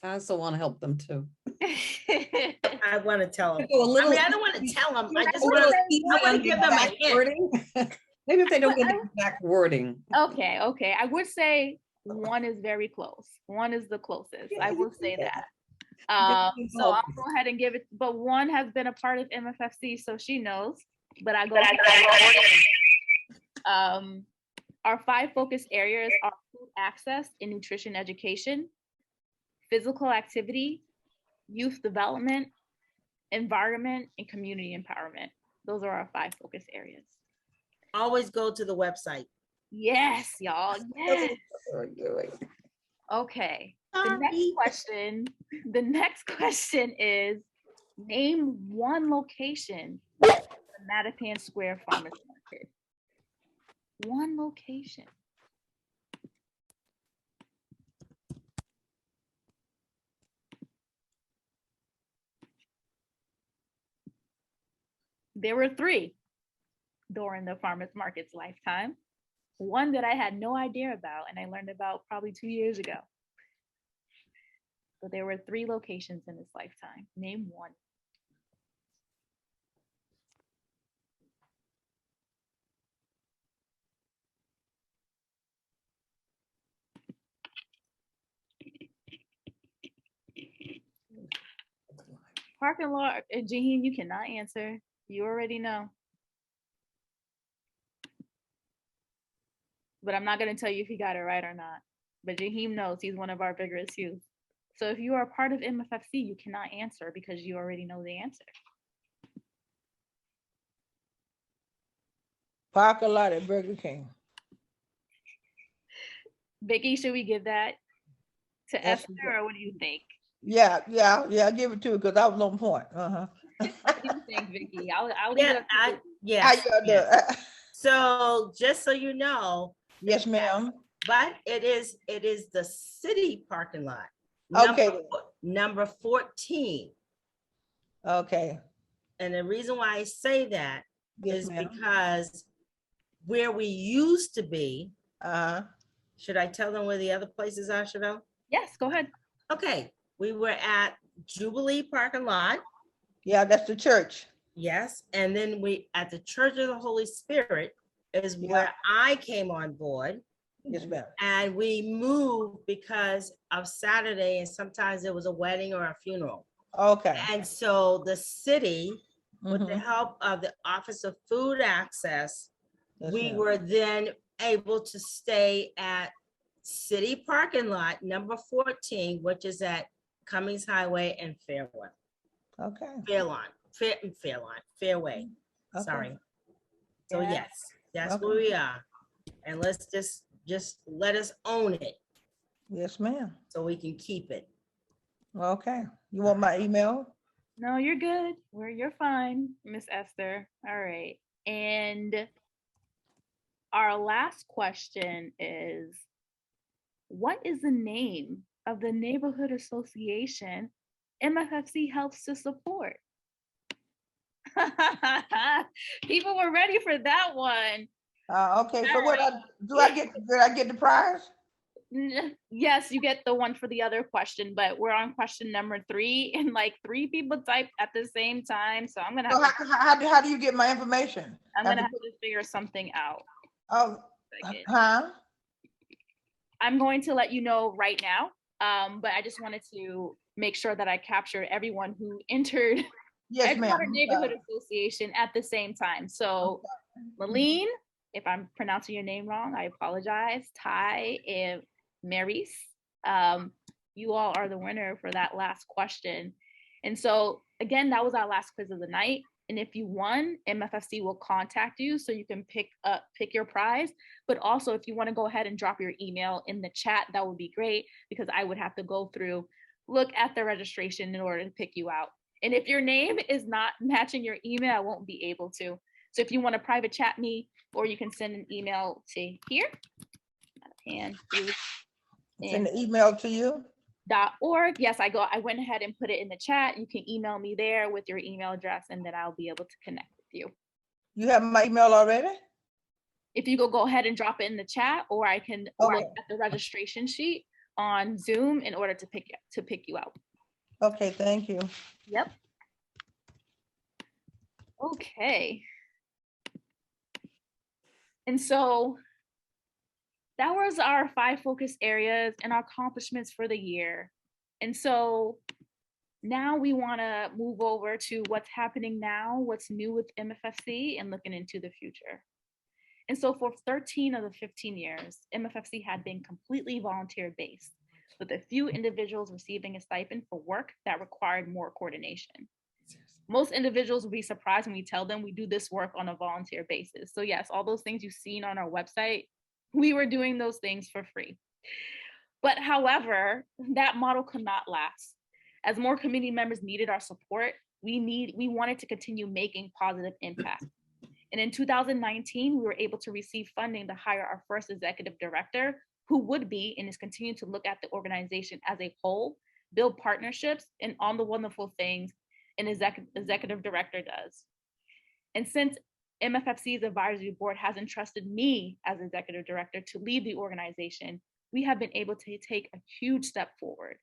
S14: I also want to help them too.
S3: I want to tell them. I don't want to tell them. I just want to give them a hint.
S14: Maybe if they don't get the exact wording.
S1: Okay. I would say one is very close. One is the closest. I will say that. So I'll go ahead and give it, but one has been a part of MFFC, so she knows. But I go our 5 focus areas are food access and nutrition education, physical activity, youth development, environment, and community empowerment. Those are our 5 focus areas.
S3: Always go to the website.
S1: Yes, y'all. Yes. Okay. The next question is, name one location at the Mattapan Square Farmers Market. One location. There were 3 during the farmers market's lifetime. One that I had no idea about, and I learned about probably 2 years ago. So there were 3 locations in this lifetime. Name one. Parking lot, Jaheen, you cannot answer. You already know. but I'm not going to tell you if he got it right or not. But Jaheim knows, he's one of our vigorous youth. So if you are a part of MFFC, you cannot answer because you already know the answer.
S10: Parking lot at Burger King.
S1: Vicky, should we give that to
S10: Yes,
S1: Esther, or what do you think?
S10: Yeah, give it to her because I was on point.
S1: What do you think, Vicky? I'll leave it up to you.
S3: Yes.
S10: How you doing?
S3: So just so you know.
S10: Yes, ma'am.
S3: But it is the city parking lot.
S10: Okay.
S3: Number 14.
S10: Okay.
S3: And the reason why I say that
S10: Yes,
S3: is
S10: ma'am.
S3: because where we used to be, should I tell them where the other places are, Chevelle?
S1: Yes, go ahead.
S3: Okay, we were at Jubilee parking lot.
S10: Yeah, that's the church.
S3: Yes, and then we at the Church of the Holy Spirit is where I came on board.
S10: Yes, ma'am.
S3: And we moved because of Saturday, and sometimes there was a wedding or a funeral.
S10: Okay.
S3: And so the city, with the help of the Office of Food Access, we were then able to stay at city parking lot number 14, which is at Cummings Highway and Fairway.
S10: Okay.
S3: Fairway.
S10: Okay.
S3: Sorry. So
S10: Yeah.
S3: yes, that's where we are. And let's just let us own it.
S10: Yes, ma'am.
S3: So we can keep it.
S10: Okay. You want my email?
S1: No, you're good. You're fine, Miss Esther. All right. And our last question is, what is the name of the neighborhood association MFFC helps to support? People were ready for that one.
S10: Okay. So what did I get the prize?
S1: Yes, you get the one for the other question, but we're on question number 3, and like 3 people typed at the same time. So I'm gonna have
S10: how do you get my information?
S1: I'm gonna have to figure something out.
S10: Oh,
S1: I'm going to let you know right now. But I just wanted to make sure that I captured everyone who entered Edgewater Neighborhood Association at the same time. So Laleen, if I'm pronouncing your name wrong, I apologize. Ty and Maryse, you all are the winner for that last question. And so again, that was our last quiz of the night. And if you won, MFFC will contact you so you can pick your prize. But also, if you want to go ahead and drop your email in the chat, that would be great, because I would have to go through, look at the registration in order to pick you out. And if your name is not matching your email, I won't be able to. So if you want to private chat me, or you can send an email to here. And
S10: send the email to you.
S1: .org. Yes, I went ahead and put it in the chat. You can email me there with your email address, and then I'll be able to connect with you.
S10: You have my email already?
S1: If you go ahead and drop it in the chat, or I can write at the registration sheet on Zoom in order to pick you out.
S10: Okay, thank you.
S1: Yep. Okay. And so that was our 5 focus areas and our accomplishments for the year. And so now we want to move over to what's happening now, what's new with MFFC, and looking into the future. And so for 13 of the 15 years, MFFC had been completely volunteer-based, with a few individuals receiving a stipend for work that required more coordination. Most individuals will be surprised when we tell them we do this work on a volunteer basis. So yes, all those things you've seen on our website, we were doing those things for free. But however, that model could not last. As more community members needed our support, we wanted to continue making positive impact. And in 2019, we were able to receive funding to hire our first executive director, who would be and is continuing to look at the organization as a whole, build partnerships, and all the wonderful things an executive director does. And since MFFC's advisory board has entrusted me as executive director to lead the organization, we have been able to take a huge step forward.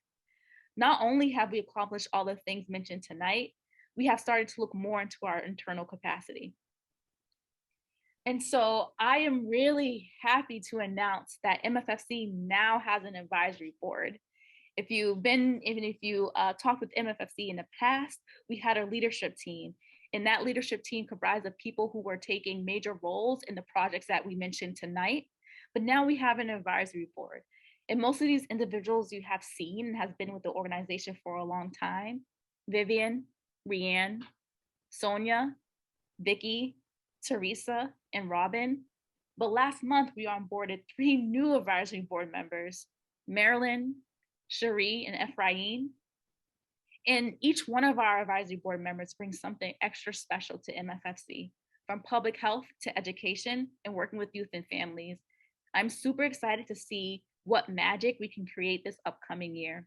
S1: Not only have we accomplished all the things mentioned tonight, we have started to look more into our internal capacity. And so I am really happy to announce that MFFC now has an advisory board. If you've talked with MFFC in the past, we had a leadership team, and that leadership team comprised of people who were taking major roles in the projects that we mentioned tonight. but now we have an advisory board. And most of these individuals you have seen and has been with the organization for a long time: Vivian, Rianne, Sonia, Vicky, Teresa, and Robin. But last month we onboarded 3 new advisory board members: Marilyn, Cherie, and Ephraim. And each one of our advisory board members brings something extra special to MFFC, from public health to education and working with youth and families. I'm super excited to see what magic we can create this upcoming year.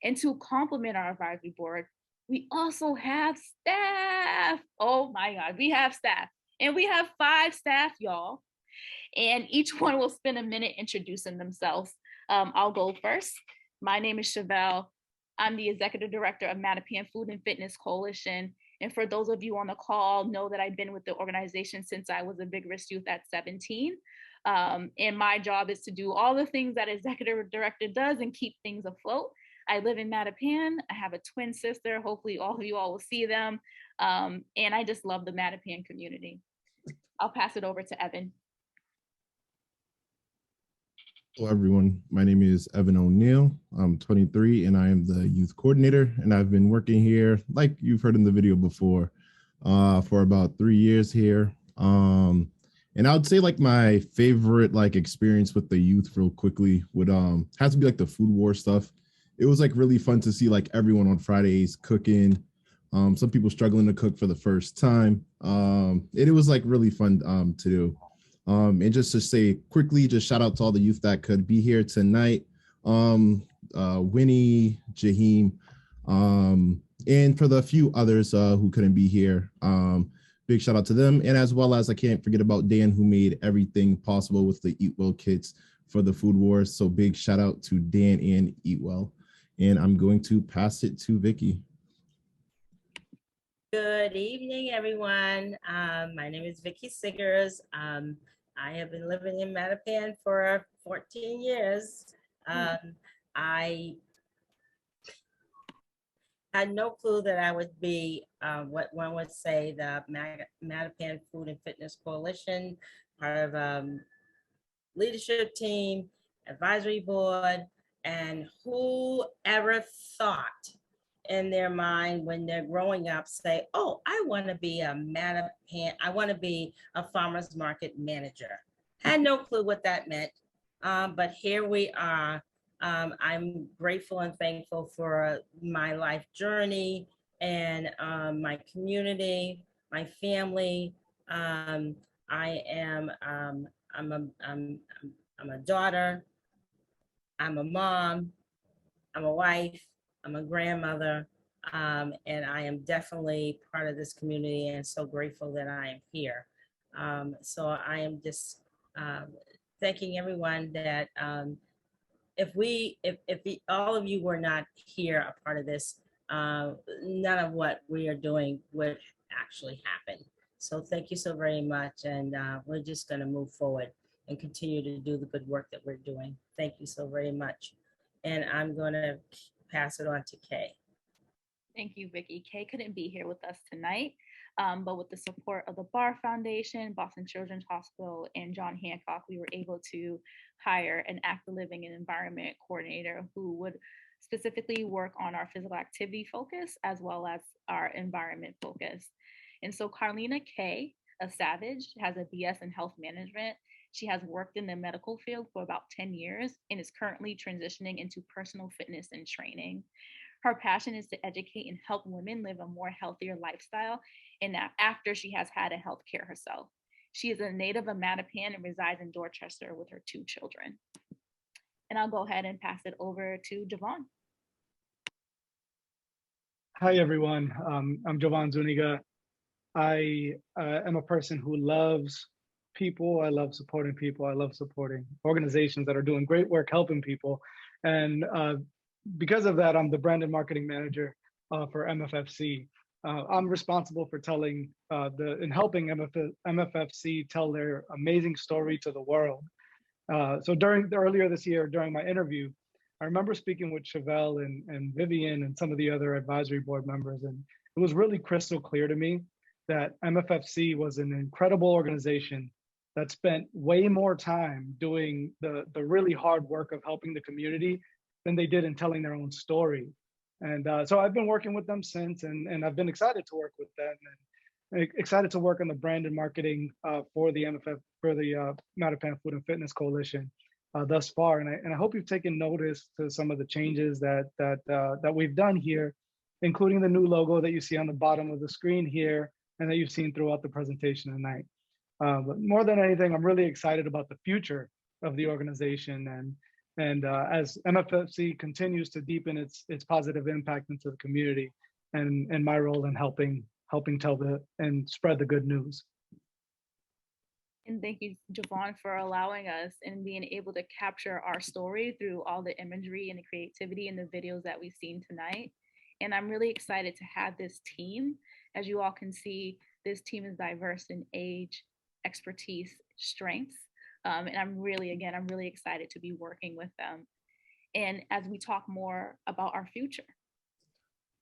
S1: And to complement our advisory board, we also have staff. Oh my God, we have staff. And we have 5 staff, y'all. And each one will spend a minute introducing themselves. I'll go first. My name is Chevelle. I'm the executive director of Mattapan Food and Fitness Coalition. And for those of you on the call, know that I've been with the organization since I was a vigorous youth at 17. And my job is to do all the things that executive director does and keep things afloat. I live in Mattapan. I have a twin sister. Hopefully all of you all will see them. And I just love the Mattapan community. I'll pass it over to Evan.
S7: Hello, everyone. My name is Evan O'Neill. I'm 23 and I am the youth coordinator. And I've been working here, like you've heard in the video before, for about 3 years here. And I would say like my favorite like experience with the youth real quickly would has to be like the food war stuff. It was like really fun to see like everyone on Fridays cooking. Some people struggling to cook for the first time. It was like really fun to do. And just to say quickly, just shout out to all the youth that could be here tonight. Winnie, Jaheem, and for the few others who couldn't be here. Big shout out to them. And as well as I can't forget about Dan, who made everything possible with the Eat Well kits for the food wars. So big shout out to Dan and Eat Well. And I'm going to pass it to Vicky.
S3: Good evening, everyone. My name is Vicky Siggers. I have been living in Mattapan for 14 years. I had no clue that I would be what one would say the Mattapan Food and Fitness Coalition, part of leadership team, advisory board, and whoever thought in their mind when they're growing up say, oh, I want to be a Mattapan, I want to be a farmer's market manager. Had no clue what that meant, but here we are. I'm grateful and thankful for my life journey and my community, my family. I am I'm a daughter, I'm a mom, I'm a wife, I'm a grandmother, and I am definitely part of this community and so grateful that I am here. So I am just thanking everyone that if all of you were not here a part of this, none of what we are doing would actually happen. So thank you so very much. And we're just going to move forward and continue to do the good work that we're doing. Thank you so very much. And I'm going to pass it on to Kay.
S1: Thank you, Vicky. Kay couldn't be here with us tonight, but with the support of the Barr Foundation, Boston Children's Hospital, and John Hancock, we were able to hire an active living and environment coordinator who would specifically work on our physical activity focus as well as our environment focus. And so Carlina Kay, a Savage, has a BS in health management. She has worked in the medical field for about 10 years and is currently transitioning into personal fitness and training. Her passion is to educate and help women live a more healthier lifestyle, and that after she has had a health care herself. She is a native of Mattapan and resides in Dorchester with her 2 children. And I'll go ahead and pass it over to Javon.
S15: Hi, everyone. I'm Javon Zuniga. I am a person who loves people. I love supporting people. I love supporting organizations that are doing great work helping people. And because of that, I'm the brand and marketing manager for MFFC. I'm responsible for telling and helping MFFC tell their amazing story to the world. So earlier this year, during my interview, I remember speaking with Chevelle and Vivian and some of the other advisory board members, and it was really crystal clear to me that MFFC was an incredible organization that spent way more time doing the really hard work of helping the community than they did in telling their own story. And so I've been working with them since, and I've been excited to work with them, and excited to work on the brand and marketing for the MFF, for the Mattapan Food and Fitness Coalition thus far. And I hope you've taken notice to some of the changes that we've done here, including the new logo that you see on the bottom of the screen here, and that you've seen throughout the presentation tonight. But more than anything, I'm really excited about the future of the organization, and as MFFC continues to deepen its positive impact into the community, and my role in helping tell and spread the good news.
S1: And thank you, Javon, for allowing us and being able to capture our story through all the imagery and the creativity and the videos that we've seen tonight. And I'm really excited to have this team. As you all can see, this team is diverse in age, expertise, strengths. And I'm really excited to be working with them. And as we talk more about our future.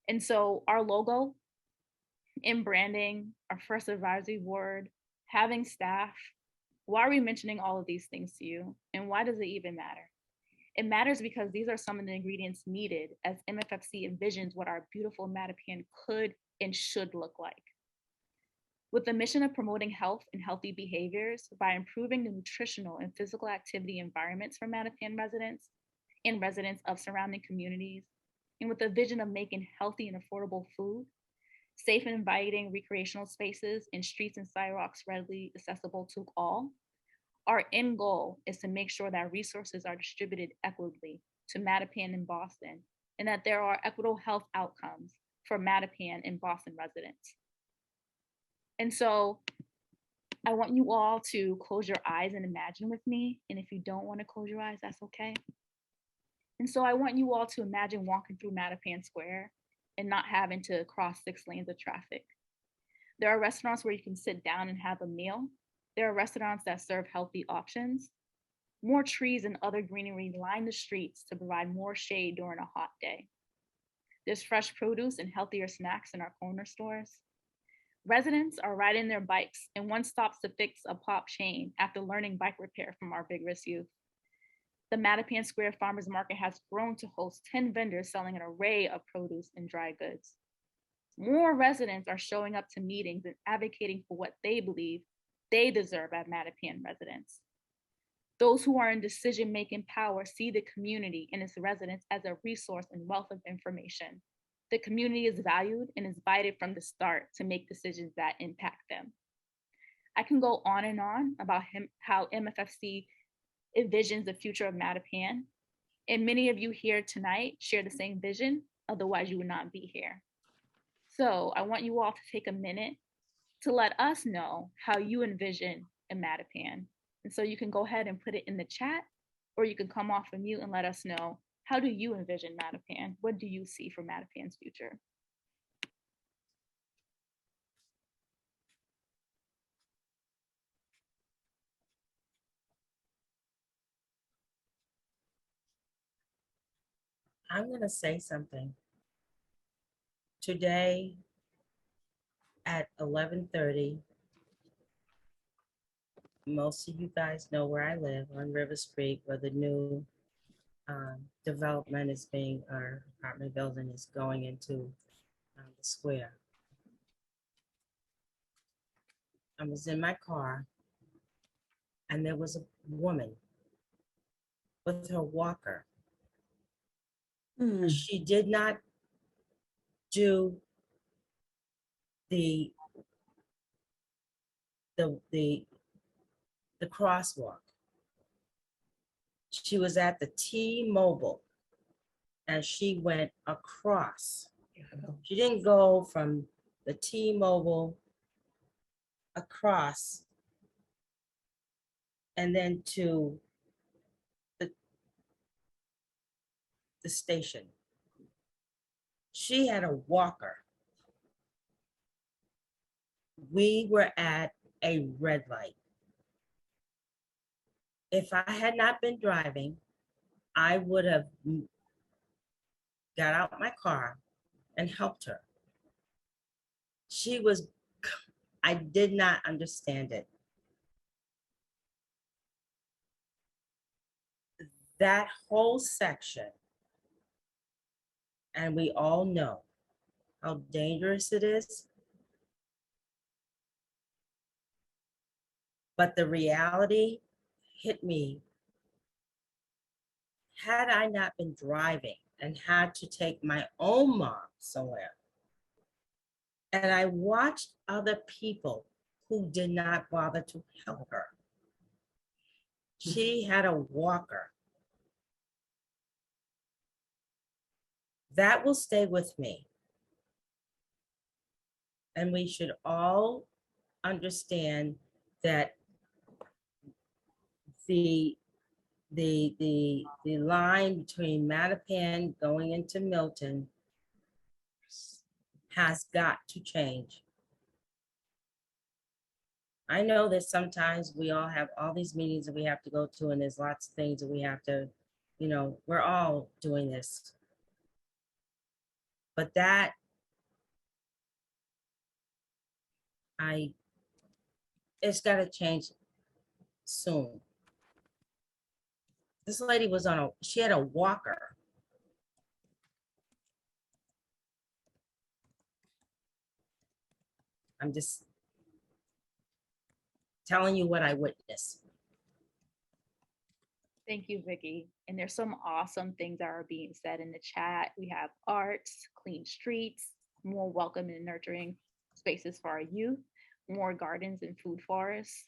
S1: And so our logo in branding, our first advisory board, having staff, why are we mentioning all of these things to you? And why does it even matter? It matters because these are some of the ingredients needed as MFFC envisions what our beautiful Mattapan could and should look like. With the mission of promoting health and healthy behaviors by improving the nutritional and physical activity environments for Mattapan residents and residents of surrounding communities, and with the vision of making healthy and affordable food, safe and inviting recreational spaces and streets and sidewalks readily accessible to all, our end goal is to make sure that resources are distributed equitably to Mattapan and Boston, and that there are equitable health outcomes for Mattapan and Boston residents. And so I want you all to close your eyes and imagine with me. And if you don't want to close your eyes, that's okay. And so I want you all to imagine walking through Mattapan Square and not having to cross 6 lanes of traffic. There are restaurants where you can sit down and have a meal. There are restaurants that serve healthy options. More trees and other greenery line the streets to provide more shade during a hot day. There's fresh produce and healthier snacks in our corner stores. Residents are riding their bikes, and one stops to fix a pop chain after learning bike repair from our vigorous youth. The Mattapan Square Farmers Market has grown to host 10 vendors selling an array of produce and dry goods. More residents are showing up to meetings and advocating for what they believe they deserve as Mattapan residents. Those who are in decision-making power see the community and its residents as a resource and wealth of information. The community is valued and is invited from the start to make decisions that impact them. I can go on and on about how MFFC envisions the future of Mattapan, and many of you here tonight share the same vision, otherwise you would not be here. So I want you all to take a minute to let us know how you envision a Mattapan. And so you can go ahead and put it in the chat, or you can come off of mute and let us know, how do you envision Mattapan? What do you see for Mattapan's future?
S3: I'm going to say something. Today at 11:30, most of you guys know where I live, on River Street, where the new development is being, our apartment building is going into the square. I was in my car, and there was a woman with her walker. She did not do the crosswalk. She was at the T-Mobile, and she went across. She didn't go from the T-Mobile across and then to the station. She had a walker. We were at a red light. If I had not been driving, I would have got out my car and helped her. I did not understand it. That whole section, and we all know how dangerous it is. But the reality hit me. Had I not been driving and had to take my own mom somewhere, and I watched other people who did not bother to help her. She had a walker. That will stay with me. And we should all understand that the line between Mattapan going into Milton has got to change. I know that sometimes we all have all these meetings that we have to go to, and there's lots of things that we have to, we're all doing this. But that, it's got to change soon. This lady was she had a walker. I'm just telling you what I witnessed.
S1: Thank you, Vicki. And there's some awesome things that are being said in the chat. We have arts, clean streets, more welcome and nurturing spaces for our youth, more gardens and food forests.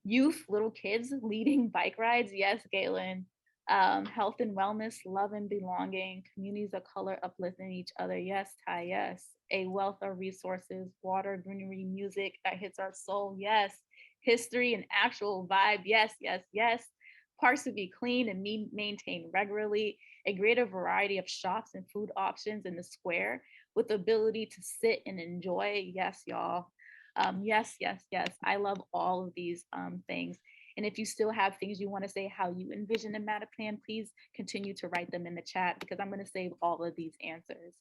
S1: Youth, little kids leading bike rides. Yes, Galen. Health and wellness, love and belonging, communities of color uplifting each other. Yes, Ty, yes. A wealth of resources, water, greenery, music that hits our soul. Yes. History and actual vibe. Yes, yes, yes. Parks to be clean and maintained regularly. A greater variety of shops and food options in the square with the ability to sit and enjoy. Yes, y'all. Yes, yes, yes. I love all of these things. And if you still have things you want to say, how you envision a Mattapan, please continue to write them in the chat because I'm going to save all of these answers.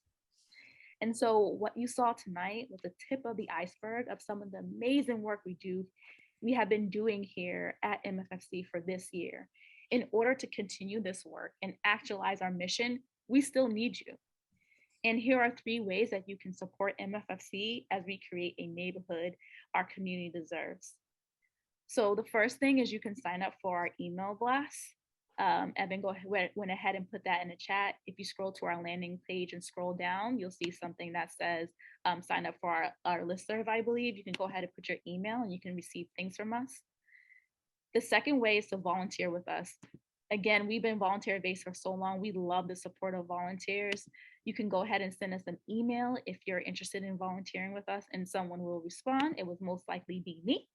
S1: And so what you saw tonight was the tip of the iceberg of some of the amazing work we have been doing here at MFFC for this year. In order to continue this work and actualize our mission, we still need you. And here are 3 ways that you can support MFFC as we create a neighborhood our community deserves. So the first thing is you can sign up for our email blast. Evan went ahead and put that in the chat. If you scroll to our landing page and scroll down, you'll see something that says sign up for our listserv, I believe. You can go ahead and put your email and you can receive things from us. The second way is to volunteer with us. Again, we've been volunteer-based for so long. We love the support of volunteers. You can go ahead and send us an email if you're interested in volunteering with us and someone will respond. It would most likely be me.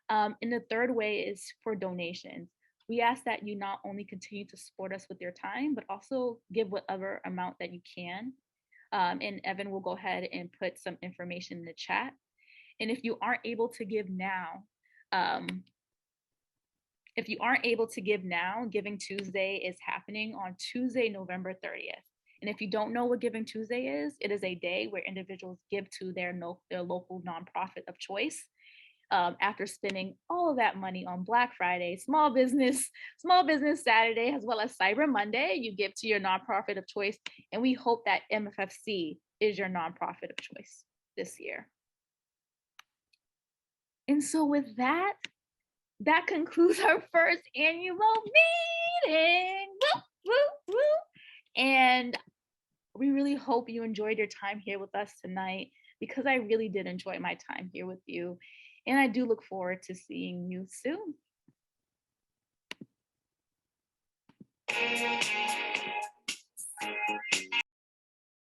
S1: And the third way is for donations. We ask that you not only continue to support us with your time, but also give whatever amount that you can. And Evan will go ahead and put some information in the chat. And if you aren't able to give now, Giving Tuesday is happening on Tuesday, November 30th. And if you don't know what Giving Tuesday is, it is a day where individuals give to their local nonprofit of choice. After spending all of that money on Black Friday, Small Business Saturday, as well as Cyber Monday, you give to your nonprofit of choice. And we hope that MFFC is your nonprofit of choice this year. And so with that concludes our first annual meeting. Woo, woo, woo. And we really hope you enjoyed your time here with us tonight because I really did enjoy my time here with you. And I do look forward to seeing you soon.